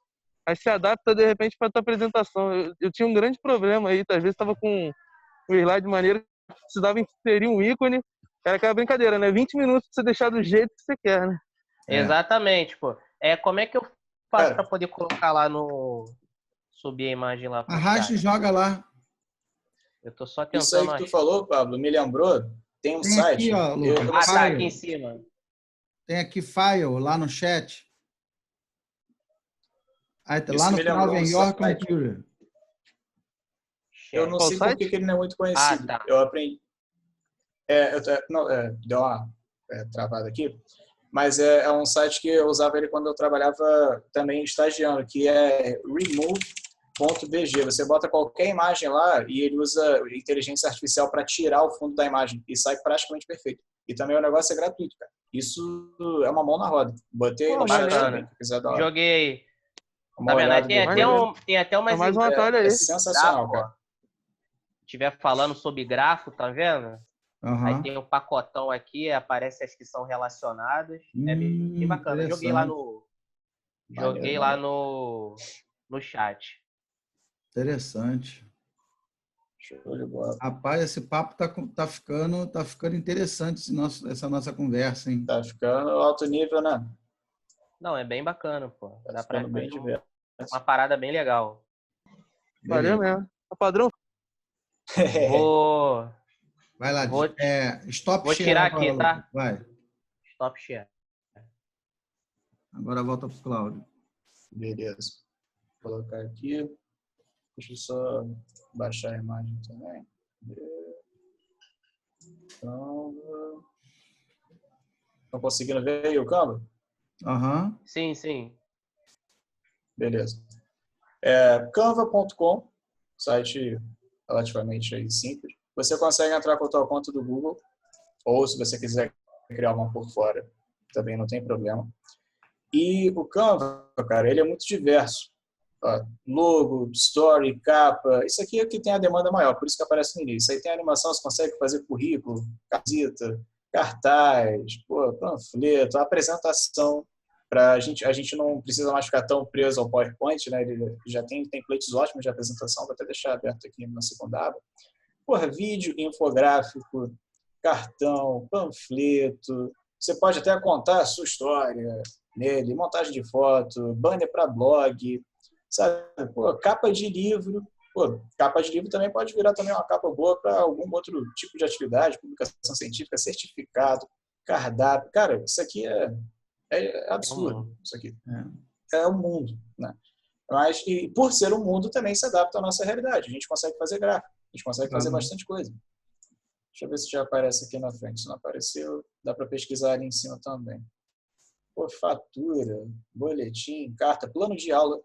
Aí se adapta, de repente, para a tua apresentação. Eu tinha um grande problema aí. Às vezes estava com um slide maneiro, precisava inserir um ícone. Era aquela brincadeira, né? 20 minutos para você deixar do jeito que você quer, né? Exatamente, pô. Como é que eu faço para poder colocar lá no... Subir a imagem lá. Arrasta e joga lá. Eu tô só tentando... Isso aí que tu falou, Pablo, me lembrou. Tem um site... Aqui, ó, Lucas, tá aqui em cima. Tem aqui file lá no chat. Aí, lá no final vem Your Computer. Eu não sei por que ele não é muito conhecido. Tá. Eu aprendi... deu uma travada aqui. Mas é um site que eu usava ele quando eu trabalhava também estagiando, que é remove.bg. Você bota qualquer imagem lá e ele usa inteligência artificial para tirar o fundo da imagem e sai praticamente perfeito. E também o negócio é gratuito, cara. Isso é uma mão na roda. Botei aí no chat também, se quiser dar. Joguei aí. Tá vendo? Aí tem até umas... mais uma atalho aí. É sensacional, cara. Se estiver falando sobre gráfico, tá vendo? Aí tem um pacotão aqui, aparece as que são relacionadas. É bem bacana. Joguei lá no chat. Interessante. Show de bola. Rapaz, esse papo tá ficando interessante essa nossa conversa, hein? Tá ficando alto nível, né? Não, é bem bacana, pô. Dá pra bem uma parada bem legal. Valeu mesmo. O padrão. Vai lá, stop vou share. Tirar agora, aqui, tá? Vai. Stop share. Agora volta pro Cláudio. Beleza. Vou colocar aqui. Deixa eu só baixar a imagem também. Canva. Estão conseguindo ver aí o Canva? Sim. Beleza. Canva.com, site relativamente aí simples. Você consegue entrar com a tua conta do Google, ou se você quiser criar uma por fora, também não tem problema. E o Canva, cara, ele é muito diverso. Logo, story, capa, isso aqui é que tem a demanda maior, por isso que aparece no início. Aí tem animação, você consegue fazer currículo, casita, cartaz, panfleto, apresentação. A gente não precisa mais ficar tão preso ao PowerPoint, né? Ele já tem templates ótimos de apresentação, vou até deixar aberto aqui na segunda aba. Vídeo, infográfico, cartão, panfleto. Você pode até contar a sua história nele, montagem de foto, banner para blog, sabe? Capa de livro. Capa de livro também pode virar também uma capa boa para algum outro tipo de atividade, publicação científica, certificado, cardápio. Cara, isso aqui é absurdo. Isso aqui é o mundo, né? Mas, e por ser um mundo, também se adapta à nossa realidade. A gente consegue fazer gráfico, a gente consegue fazer bastante coisa. Deixa eu ver se já aparece aqui na frente. Se não apareceu, dá para pesquisar ali em cima também. Pô, fatura, boletim, carta, plano de aula.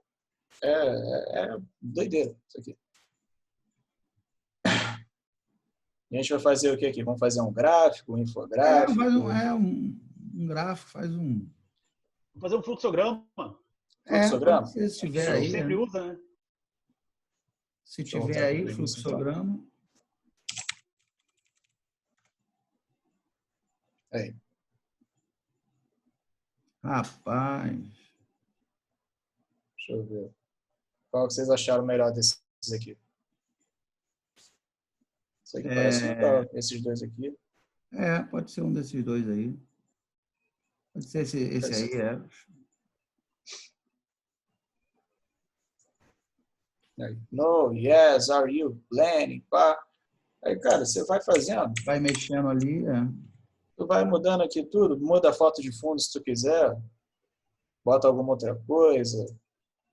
É doideira isso aqui. E a gente vai fazer o que aqui? Vamos fazer um gráfico, um infográfico? Um gráfico, faz um... Vamos fazer um fluxograma. Fluxograma? Se tiver A aí, gente sempre usa, né? Se tiver aí, fluxograma. Aí. Rapaz. Deixa eu ver. Qual que vocês acharam melhor desses aqui? Isso aqui parece legal, esses dois aqui. Pode ser um desses dois aí. Pode ser esse aí, No, yes, are you planning? Pá. Aí, cara, você vai fazendo. Vai mexendo ali, Tu vai mudando aqui tudo, muda a foto de fundo se tu quiser, bota alguma outra coisa,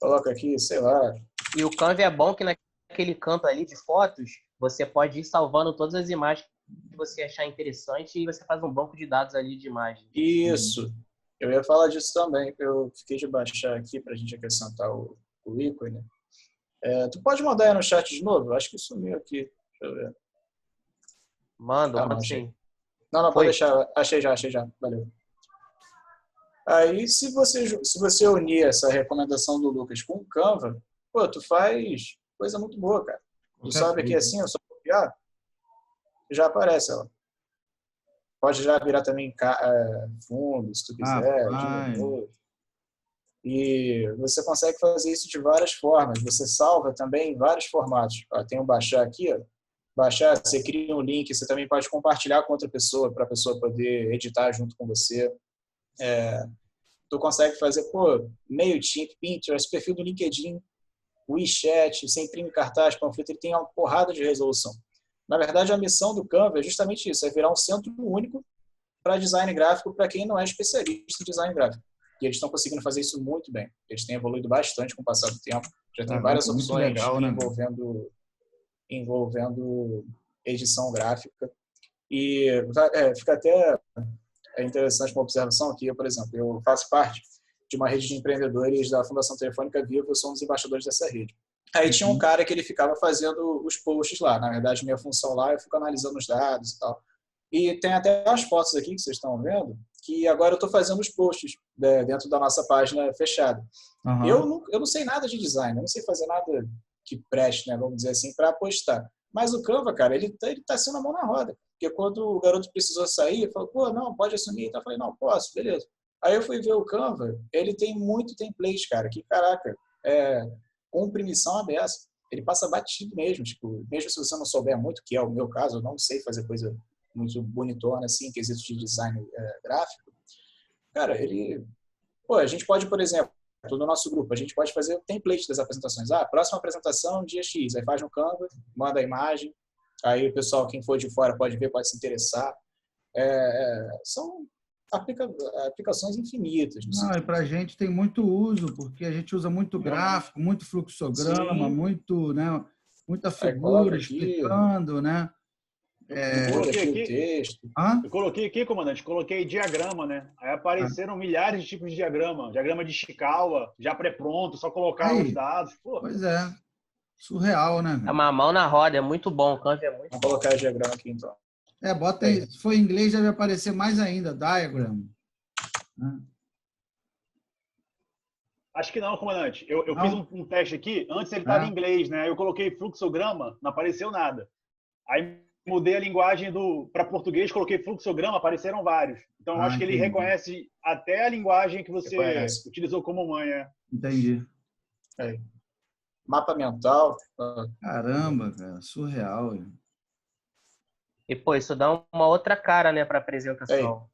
coloca aqui, sei lá. E o Canva é bom que naquele canto ali de fotos, você pode ir salvando todas as imagens que você achar interessante e você faz um banco de dados ali de imagens. Isso. Eu ia falar disso também. Eu fiquei de baixar aqui para a gente acrescentar o ícone. Tu pode mandar aí no chat de novo? Acho que sumiu aqui. Deixa eu ver. Manda sim. Não, pode deixar. Achei já. Valeu. Aí, se você unir essa recomendação do Lucas com o Canva, pô, tu faz coisa muito boa, cara. Tu sabe que assim, é só copiar, já aparece ela. Pode já virar também fundo, se tu quiser, diminuir. E você consegue fazer isso de várias formas. Você salva também em vários formatos. Tem o baixar aqui, ó. Baixar, você cria um link, você também pode compartilhar com outra pessoa, para a pessoa poder editar junto com você. Tu consegue fazer, MailChimp, Pinterest, perfil do LinkedIn, WeChat, você imprime cartaz, panfleto, ele tem uma porrada de resolução. Na verdade, a missão do Canva é justamente isso, é virar um centro único para design gráfico para quem não é especialista em design gráfico. E eles estão conseguindo fazer isso muito bem. Eles têm evoluído bastante com o passar do tempo. Já tem várias opções legal, né? envolvendo edição gráfica. E fica até interessante uma observação aqui. Por exemplo, eu faço parte de uma rede de empreendedores da Fundação Telefônica Viva, eu sou um dos embaixadores dessa rede. Aí tinha um cara que ele ficava fazendo os posts lá. Na verdade, minha função lá, eu fico analisando os dados e tal. E tem até as fotos aqui que vocês estão vendo, que agora eu estou fazendo os posts dentro da nossa página fechada. Eu não sei nada de design, eu não sei fazer nada que preste, né, vamos dizer assim, para postar. Mas o Canva, cara, ele tá sendo a mão na roda. Porque quando o garoto precisou sair, ele falou, não, pode assumir. Então eu falei, não, posso, beleza. Aí eu fui ver o Canva, ele tem muito template, cara, que caraca, comprimição aberta. Ele passa batido mesmo, tipo, mesmo se você não souber muito, que é o meu caso, eu não sei fazer coisa muito bonitona, assim, em quesitos de design gráfico. Cara, a gente pode, por exemplo, no nosso grupo, a gente pode fazer o template das apresentações. Próxima apresentação, dia X. Aí faz no Canva, manda a imagem. Aí o pessoal, quem for de fora, pode ver, pode se interessar. São aplicações infinitas. E para a gente tem muito uso, porque a gente usa muito gráfico, muito fluxograma, muita figura explicando, né? Eu coloquei aqui, comandante, coloquei diagrama, né? Aí apareceram milhares de tipos de diagrama. Diagrama de Ishikawa, já pré-pronto, só colocar os dados. Pô. Pois é. Surreal, né? É uma mão na roda, é muito bom. O Canva é muito bom. Vou colocar o diagrama aqui, então. Bota aí. Se for em inglês, já vai aparecer mais ainda. Diagram. Acho que não, comandante. Eu fiz um teste aqui. Antes ele estava em inglês, né? Eu coloquei fluxograma, não apareceu nada. Aí mudei a linguagem para português, coloquei fluxograma, apareceram vários. Então, eu acho que ele reconhece até a linguagem que você utilizou como mãe. Entendi. Mapa mental. Caramba, cara, surreal. E, isso dá uma outra cara, né, para a apresentação.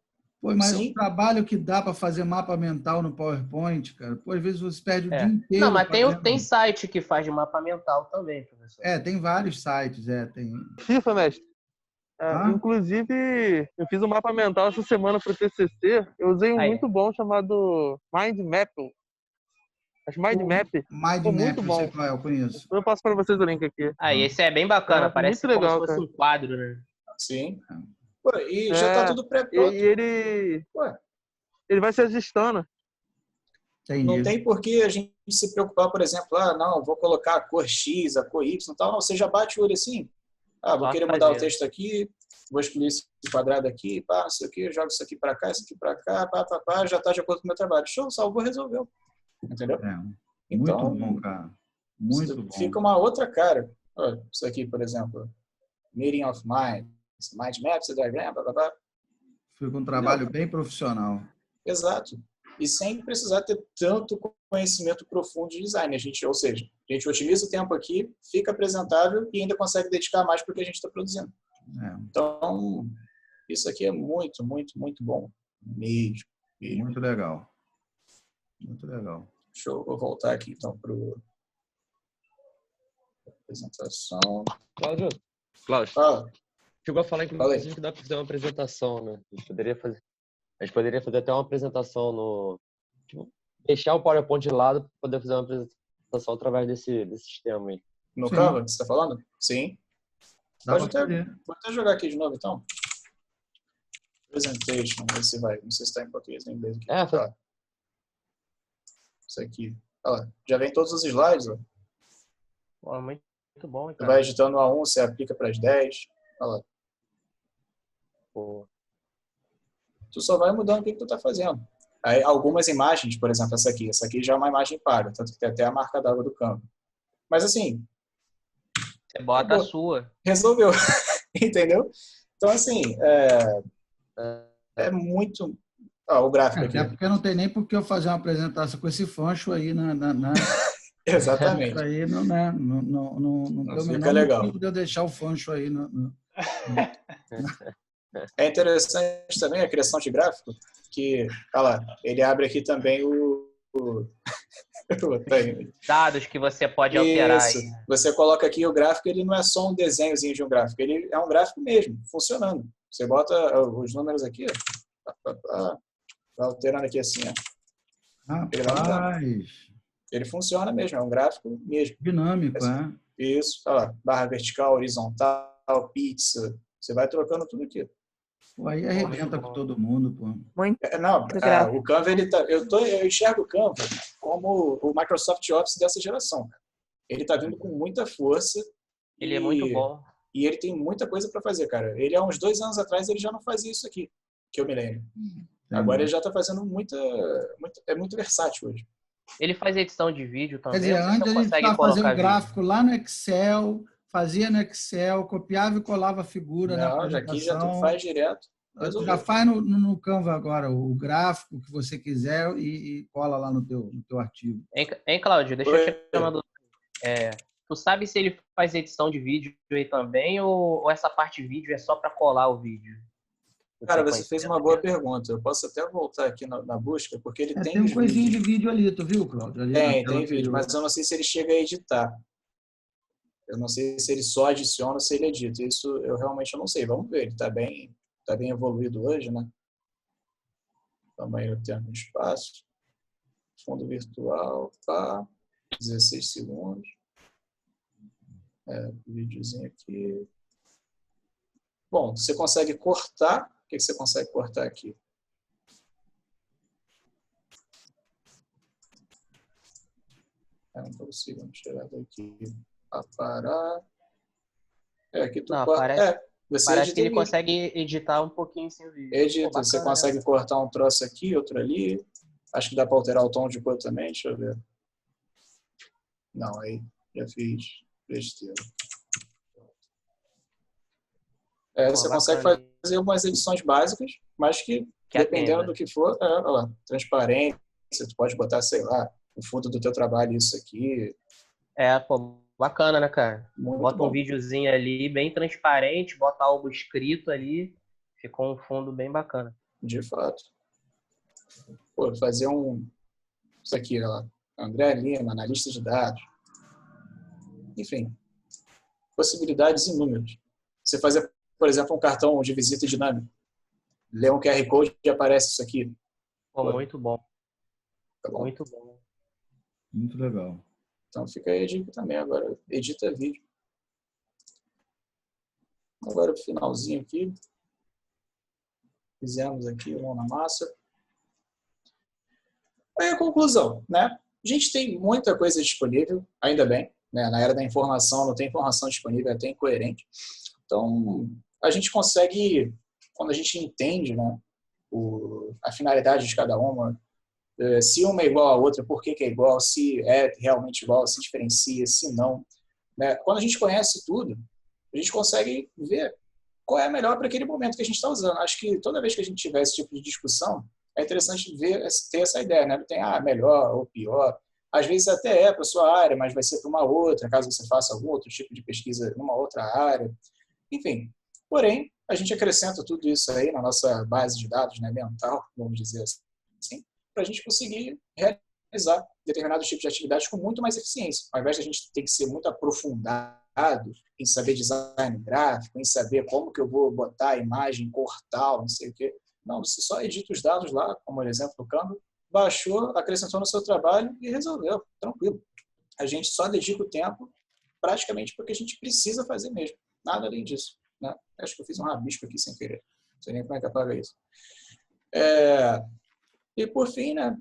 Mas o trabalho que dá para fazer mapa mental no PowerPoint, cara, às vezes você perde o dia inteiro. Não, mas tem site que faz de mapa mental também, professor. Tem vários sites, tem. FIFA, mestre. Inclusive, eu fiz um mapa mental essa semana para o TCC. Eu usei um muito bom chamado Mind Map. Acho Mind Map. Muito bom. Eu conheço. Eu passo para vocês o link aqui. Esse é bem bacana. Parece muito legal, como se fosse um quadro, né? Sim. Pô, e já tá tudo pré-pronto. E ele vai se ajustando. Entendi. Não tem por que a gente se preocupar, por exemplo, não, vou colocar a cor X, a cor Y e tal. Não, você já bate o olho assim. Vou querer mudar o texto aqui, vou excluir esse quadrado aqui, não sei o que, jogo isso aqui para cá, isso aqui para cá, já está de acordo com o meu trabalho. Show, salvou, resolveu. Entendeu? Muito bom, cara. Muito bom. Fica uma outra cara. Olha, isso aqui, por exemplo, Meeting of Minds, Mind Maps, Diagram, Fica um trabalho bem profissional. Exato. E sem precisar ter tanto conhecimento profundo de design. Ou seja, a gente otimiza o tempo aqui, fica apresentável e ainda consegue dedicar mais para o que a gente está produzindo. Então, isso aqui é muito, muito, muito bom. Mesmo. Muito legal. Muito legal. Deixa eu voltar aqui, então, para a apresentação. Cláudio. Chegou a falar que dá para fazer uma apresentação, né? A gente poderia fazer até uma apresentação no... Tipo, deixar o PowerPoint de lado para poder fazer uma apresentação através desse sistema aí. No Canva, você está falando? Sim. Pode até jogar aqui de novo, então. Presentation, ver se vai. Não sei se está em português ou em inglês. Aqui. Isso aqui. Olha lá. Já vem todos os slides. Ó. Muito bom, cara. Você vai editando a 1, você aplica para as 10. Olha lá. Tu só vai mudando o que tu está fazendo. Aí, algumas imagens, por exemplo, essa aqui já é uma imagem paga, tanto que tem até a marca d'água do Canva. Mas assim... Você bota a sua. Resolveu. Entendeu? Então, assim, é muito... o gráfico aqui. Até porque não tem nem por que eu fazer uma apresentação com esse fancho aí na... Exatamente. Isso aí não tem o menor motivo de eu deixar o fancho aí. É interessante também a criação de gráfico, que, olha lá, ele abre aqui também dados que você pode alterar aí. Você coloca aqui o gráfico, ele não é só um desenhozinho de um gráfico, ele é um gráfico mesmo, funcionando. Você bota os números aqui, vai alterando aqui assim, ele funciona mesmo, é um gráfico mesmo. Dinâmico, Isso, olha lá, barra vertical, horizontal, pizza, você vai trocando tudo aqui. Pô, aí arrebenta com todo mundo, pô. O Canva, eu enxergo o Canva como o Microsoft Office dessa geração. Ele está vindo com muita força. Ele é muito bom. E ele tem muita coisa para fazer, cara. Ele, há uns 2 anos atrás, ele já não fazia isso aqui, que eu me lembro. Agora ele já está fazendo é muito versátil hoje. Ele faz edição de vídeo também. Quer dizer, antes a gente estava fazendo um gráfico lá no Excel, fazia no Excel, copiava e colava a figura na apresentação. Aqui já tu faz direto. Já faz no Canva agora o gráfico que você quiser e cola lá no teu artigo. Hein, Cláudio? Deixa eu te chamar do... Tu sabe se ele faz edição de vídeo aí também ou essa parte de vídeo é só para colar o vídeo? Cara, você fez uma boa pergunta. Eu posso até voltar aqui na busca, porque ele tem... Tem um coisinho de vídeo ali, tu viu, Cláudio? Tem vídeo, mas eu não sei se ele chega a editar. Eu não sei se ele só adiciona ou se ele edita. Isso eu realmente não sei. Vamos ver. Ele está bem evoluído hoje, né? Tamanho do tempo de espaço. Fundo virtual, 16 segundos. Videozinho aqui. Bom, você consegue cortar. O que você consegue cortar aqui? Eu não consigo tirar daqui a parar. Aqui tu corta. Parece que ele consegue editar um pouquinho sem o vídeo. Edita, você consegue cortar um troço aqui, outro ali. Acho que dá para alterar o tom de cor também, deixa eu ver. Não, aí já fiz besteira. Você consegue fazer algumas edições básicas, mas que dependendo do que for, olha lá, transparência, tu pode botar, sei lá, o fundo do teu trabalho, isso aqui. Bacana, né, cara? Bota um videozinho ali, bem transparente, bota algo escrito ali, ficou um fundo bem bacana. De fato. Fazer isso aqui, olha lá, André Lima, analista de dados. Enfim, possibilidades inúmeras. Você fazer, por exemplo, um cartão de visita dinâmico. Lê um QR Code e aparece isso aqui. Muito bom. Tá bom. Muito bom. Muito legal. Então fica aí a dica também agora. Edita vídeo. Agora, o finalzinho aqui. Fizemos aqui mão na massa. Aí a conclusão, né? A gente tem muita coisa disponível, ainda bem, né? Na era da informação, não tem informação disponível, é até incoerente. Então, a gente consegue, quando a gente entende, né, a finalidade de cada uma, se uma é igual à outra, por que é igual, se é realmente igual, se diferencia, se não. Né? Quando a gente conhece tudo, a gente consegue ver qual é a melhor para aquele momento que a gente está usando. Acho que toda vez que a gente tiver esse tipo de discussão, é interessante ter essa ideia, né? Não tem melhor ou pior. Às vezes até é para a sua área, mas vai ser para uma outra, caso você faça algum outro tipo de pesquisa numa outra área. Enfim, porém, a gente acrescenta tudo isso aí na nossa base de dados, né, mental, vamos dizer assim, para a gente conseguir realizar determinados tipos de atividades com muito mais eficiência. Ao invés de a gente ter que ser muito aprofundado em saber design gráfico, em saber como que eu vou botar a imagem, cortar, não sei o quê. Não, você só edita os dados lá, como o exemplo do Canva, baixou, acrescentou no seu trabalho e resolveu, tranquilo. A gente só dedica o tempo praticamente porque a gente precisa fazer mesmo. Nada além disso. Né? Acho que eu fiz um rabisco aqui sem querer. Não sei nem como é que apaga isso. E por fim, né,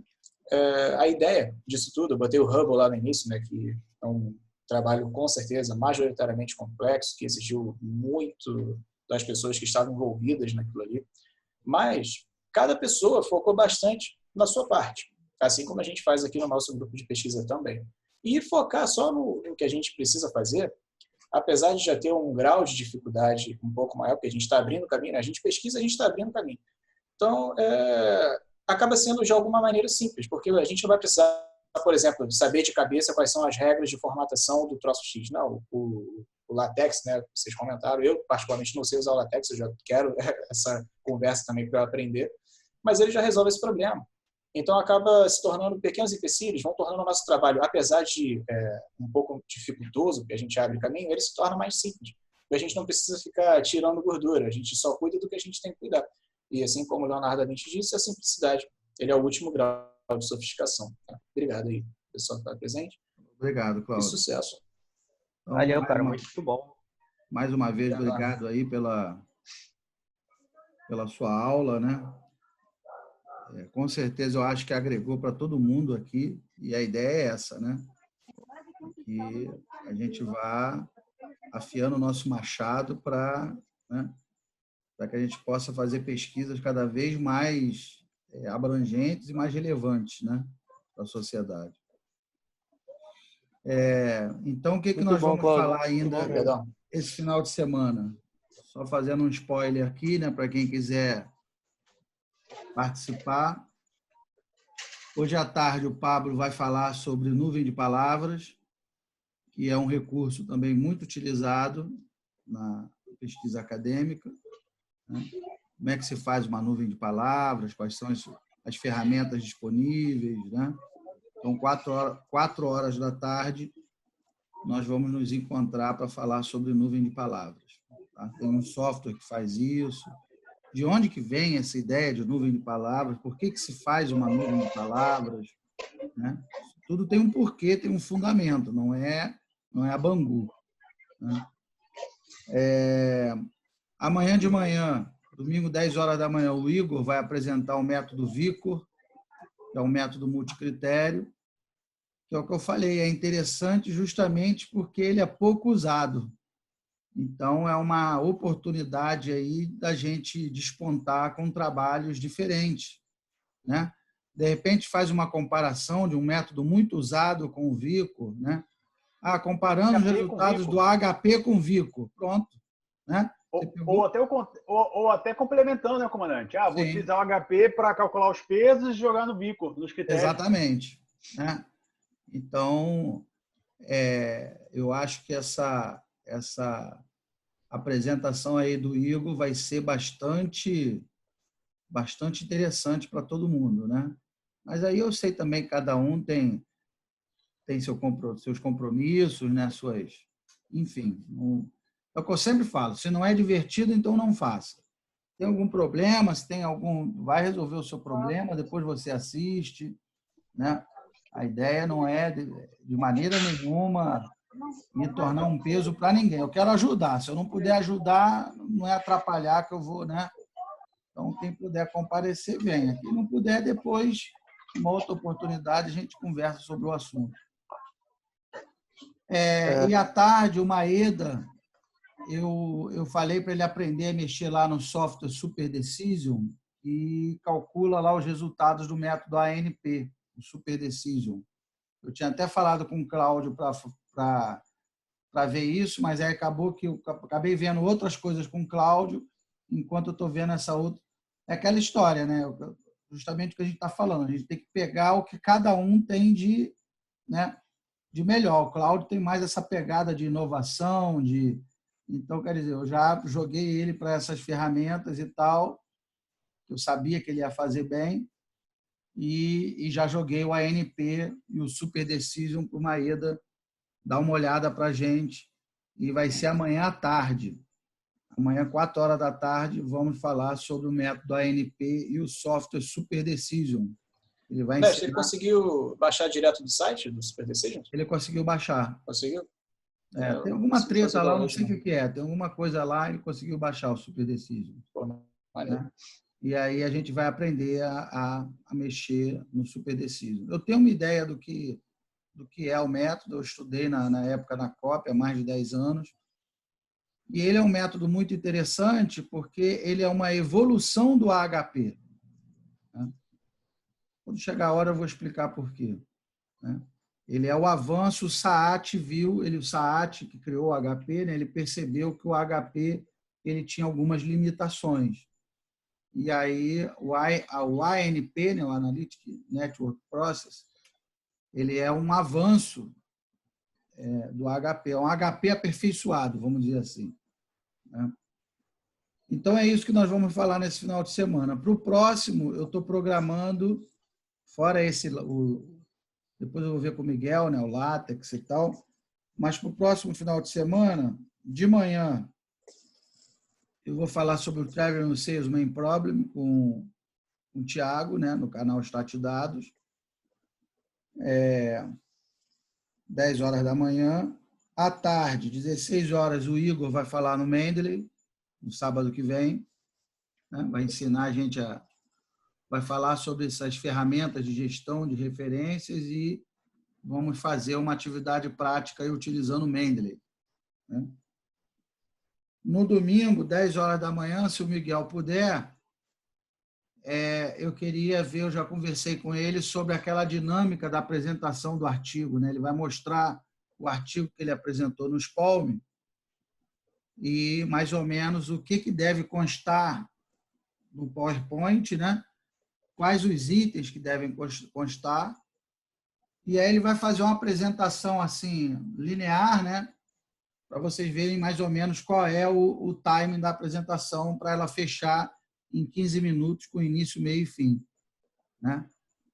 a ideia disso tudo, eu botei o Hubble lá no início, né, que é um trabalho com certeza majoritariamente complexo, que exigiu muito das pessoas que estavam envolvidas naquilo ali. Mas cada pessoa focou bastante na sua parte, assim como a gente faz aqui no nosso grupo de pesquisa também. E focar só no que a gente precisa fazer, apesar de já ter um grau de dificuldade um pouco maior, porque a gente está abrindo caminho, né? A gente pesquisa, a gente está abrindo caminho. Então, acaba sendo de alguma maneira simples, porque a gente não vai precisar, por exemplo, saber de cabeça quais são as regras de formatação do troço X. Não, o LaTeX, né, vocês comentaram, eu particularmente não sei usar o LaTeX, eu já quero essa conversa também para eu aprender, mas ele já resolve esse problema. Então, acaba se tornando pequenos empecilhos, vão tornando o nosso trabalho, apesar de um pouco dificultoso, porque a gente abre caminho, ele se torna mais simples. Porque a gente não precisa ficar tirando gordura, a gente só cuida do que a gente tem que cuidar. E assim como o Leonardo da Vinci disse, a simplicidade, ele é o último grau de sofisticação. Tá? Obrigado aí, pessoal que está presente. Obrigado, Cláudio. E sucesso. Então, valeu, cara, muito bom. Mais uma vez, obrigado aí pela sua aula, né? Com certeza eu acho que agregou para todo mundo aqui, e a ideia é essa, né? Que a gente vá afiando o nosso machado para que a gente possa fazer pesquisas cada vez mais abrangentes e mais relevantes, né, para a sociedade. Então, o que nós vamos falar ainda esse final de semana? Só fazendo um spoiler aqui, né, para quem quiser participar. Hoje à tarde o Pablo vai falar sobre nuvem de palavras, que é um recurso também muito utilizado na pesquisa acadêmica. Né? Como é que se faz uma nuvem de palavras, quais são as ferramentas disponíveis. Né? Então, 4 horas da tarde, nós vamos nos encontrar para falar sobre nuvem de palavras. Tá? Tem um software que faz isso. De onde que vem essa ideia de nuvem de palavras? Por que se faz uma nuvem de palavras? Né? Tudo tem um porquê, tem um fundamento, não é a Bangu. Né? Amanhã de manhã, domingo, 10 horas da manhã, o Igor vai apresentar o método Vicor, que é um método multicritério, que é o que eu falei, é interessante justamente porque ele é pouco usado. Então, é uma oportunidade aí da gente despontar com trabalhos diferentes. Né? De repente, faz uma comparação de um método muito usado com o Vicor. Né? Comparando os resultados do HP com o Vicor. Pronto. Né? Ou até complementando, né, comandante? Vou utilizar o HP para calcular os pesos e jogar no Vicor, nos critérios. Exatamente. Né? Então, eu acho que essa apresentação aí do Igor vai ser bastante interessante para todo mundo, né? Mas aí eu sei também que cada um tem seus compromissos, né? Enfim, é o que eu sempre falo, se não é divertido, então não faça. Tem algum problema, vai resolver o seu problema, depois você assiste, né? A ideia não é, de maneira nenhuma, me tornar um peso para ninguém. Eu quero ajudar. Se eu não puder ajudar, não é atrapalhar que eu vou, né? Então, quem puder comparecer, venha. Quem não puder, depois, uma outra oportunidade, a gente conversa sobre o assunto. E à tarde, o Maeda, eu falei para ele aprender a mexer lá no software Super Decision e calcula lá os resultados do método ANP, o Super Decision. Eu tinha até falado com o Cláudio para ver isso, mas aí acabou que eu acabei vendo outras coisas com o Cláudio, enquanto eu estou vendo essa outra. É aquela história, né? Justamente o que a gente está falando. A gente tem que pegar o que cada um tem de, né, de melhor. O Cláudio tem mais essa pegada de inovação, então, quer dizer, eu já joguei ele para essas ferramentas e tal, eu sabia que ele ia fazer bem, e já joguei o ANP e o Super Decision para o Maeda dar uma olhada para a gente, e vai ser amanhã à tarde. Amanhã, 4 horas da tarde, vamos falar sobre o método ANP e o software Super Decision. Ele vai ensinar... Ele conseguiu baixar direto do site do Super Decision? Ele conseguiu baixar. Conseguiu? Tem alguma treta lá, não sei o que é. Tem alguma coisa lá, ele conseguiu baixar o Super Decision. Né? E aí a gente vai aprender a mexer no Super Decision. Eu tenho uma ideia do que é o método. Eu estudei na época na COP, há mais de 10 anos. E ele é um método muito interessante porque ele é uma evolução do AHP. Né? Quando chegar a hora, eu vou explicar por quê. Né? Ele é o avanço, o Saat viu, o Saat que criou o HP, né, ele percebeu que o HP ele tinha algumas limitações. E aí o ANP, né, o Analytic Network Process, ele é um avanço do HP, é um HP aperfeiçoado, vamos dizer assim. Né? Então é isso que nós vamos falar nesse final de semana. Para o próximo, eu estou programando, fora depois eu vou ver com o Miguel, né, o látex e tal. Mas para o próximo final de semana, de manhã, eu vou falar sobre o Traveling Sales Main Problem com o Thiago, né, no canal Stat Dados. 10 horas da manhã. À tarde, 16 horas, o Igor vai falar no Mendeley, no sábado que vem. Né, vai ensinar a gente vai falar sobre essas ferramentas de gestão de referências e vamos fazer uma atividade prática aí utilizando o Mendeley. Né? No domingo, 10 horas da manhã, se o Miguel puder, eu queria ver, eu já conversei com ele sobre aquela dinâmica da apresentação do artigo. Né? Ele vai mostrar o artigo que ele apresentou no SPALM e mais ou menos o que deve constar no PowerPoint, né? Quais os itens que devem constar, e aí ele vai fazer uma apresentação assim linear, né, para vocês verem mais ou menos qual é o timing da apresentação para ela fechar em 15 minutos com início, meio e fim, né?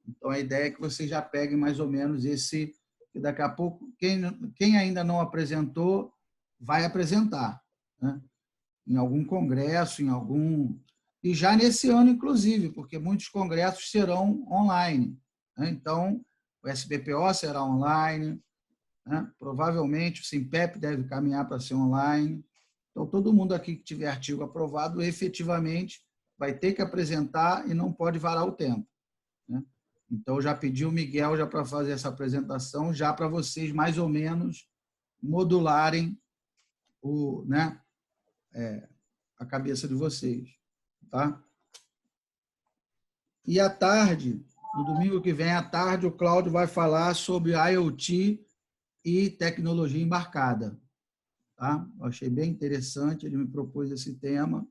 Então a ideia é que vocês já peguem mais ou menos esse, que daqui a pouco quem ainda não apresentou vai apresentar, né? Em algum congresso, e já nesse ano, inclusive, porque muitos congressos serão online. Né? Então, o SBPO será online, né? Provavelmente o Simpep deve caminhar para ser online. Então, todo mundo aqui que tiver artigo aprovado, efetivamente, vai ter que apresentar e não pode varar o tempo. Né? Então, eu já pedi o Miguel já para fazer essa apresentação, já para vocês, mais ou menos, modularem a cabeça de vocês. Tá? E à tarde, no domingo que vem à tarde, o Cláudio vai falar sobre IoT e tecnologia embarcada. Tá? Eu achei bem interessante, ele me propôs esse tema.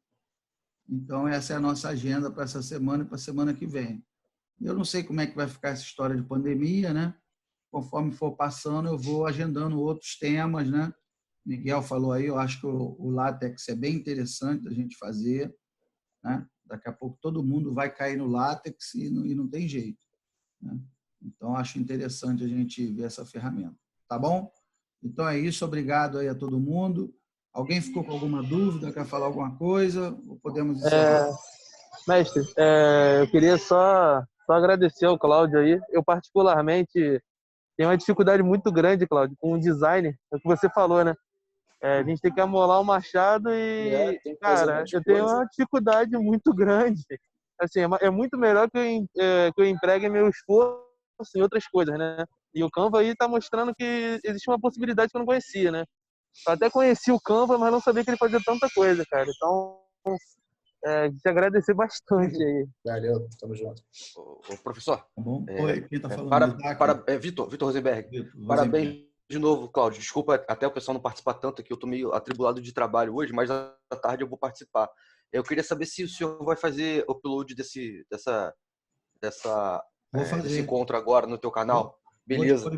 Então, essa é a nossa agenda para essa semana e para a semana que vem. Eu não sei como é que vai ficar essa história de pandemia, né? Conforme for passando, eu vou agendando outros temas, né? Miguel falou aí, eu acho que o látex é bem interessante a gente fazer. Né? Daqui a pouco todo mundo vai cair no látex e não tem jeito. Né? Então, acho interessante a gente ver essa ferramenta. Tá bom? Então, é isso. Obrigado aí a todo mundo. Alguém ficou com alguma dúvida? Quer falar alguma coisa? Ou podemos encerrar? Mestre, eu queria só agradecer ao Cláudio aí. Eu, particularmente, tem uma dificuldade muito grande, Cláudio, com o design, é o que você falou, né? A gente tem que amolar o machado e, cara, eu tenho uma dificuldade muito grande. Assim, é muito melhor que eu empregue meu esforço em outras coisas, né? E o Canva aí tá mostrando que existe uma possibilidade que eu não conhecia, né? Eu até conheci o Canva, mas não sabia que ele fazia tanta coisa, cara. Então, te agradecer bastante aí. Valeu, tamo junto. Ô, professor. Tá bom? Oi, quem tá falando? Vitor Rosenberg. Parabéns de novo, Cláudio. Desculpa até o pessoal não participar tanto aqui, eu tô meio atribulado de trabalho hoje, mas à tarde eu vou participar. Eu queria saber se o senhor vai fazer upload desse encontro agora no teu canal. Beleza.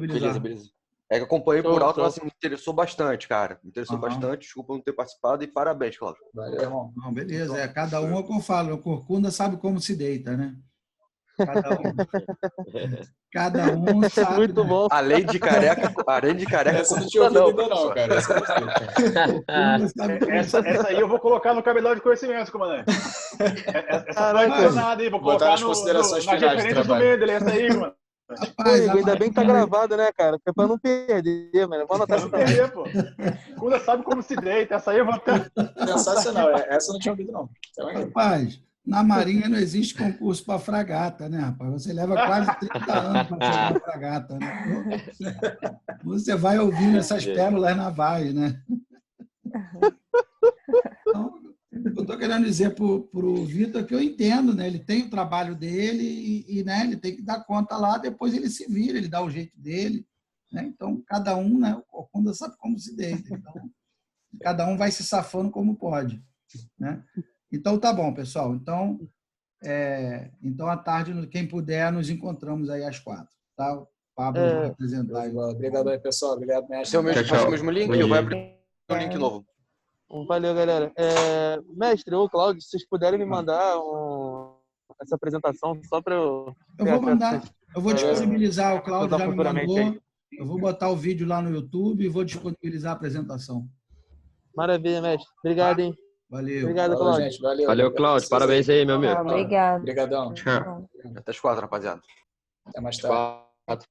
É que eu acompanhei por alto, mas assim, me interessou bastante, cara. Me interessou bastante. Desculpa não ter participado e parabéns, Cláudio. Valeu, irmão. Não, beleza. Cada um é o que eu falo. O Corcunda sabe como se deita, né? Cada um sabe. Muito bom. Além de careca. Essa não tinha ouvido ainda não, cara. Essa aí eu vou colocar no cabelão de conhecimento, comandante. Essa não é nada aí. Vou colocar nas referências do Mendeley, essa aí, mano. Rapaz, ainda bem que tá gravado, né, cara? Porque pra não perder, mano. Vou anotar não perder, pô. Cunda sabe como se deita. Essa aí eu vou até... Sensacional. Essa eu não tinha ouvido, não. Rapaz, na Marinha não existe concurso para fragata, né, rapaz? Você leva quase 30 anos para chegar na fragata, né? Você vai ouvindo essas pérolas navais, né? Então, eu estou querendo dizer para o Vitor que eu entendo, né? Ele tem o trabalho dele e né, ele tem que dar conta lá, depois ele se vira, ele dá o jeito dele. Né? Então, cada um, né? O Corcunda sabe como se deita. Então, cada um vai se safando como pode. Né? Então, tá bom, pessoal. Então, à tarde, quem puder, nos encontramos aí às 4. Tá? O Pablo vai apresentar. Obrigado aí, pessoal. Obrigado, mestre. Esse é o mesmo link? Vai abrir um link novo. Valeu, galera. Mestre ou Cláudio, se vocês puderem me mandar essa apresentação só para eu... Eu vou mandar. Eu vou disponibilizar. O Cláudio já me mandou. Eu vou botar o vídeo lá no YouTube e vou disponibilizar a apresentação. Maravilha, mestre. Obrigado, hein? Valeu. Obrigado, Cláudio. Gente, valeu. Valeu, Cláudio. Parabéns aí, meu amigo. Obrigado. Obrigadão. Até as 4, rapaziada. Até mais tarde. 4.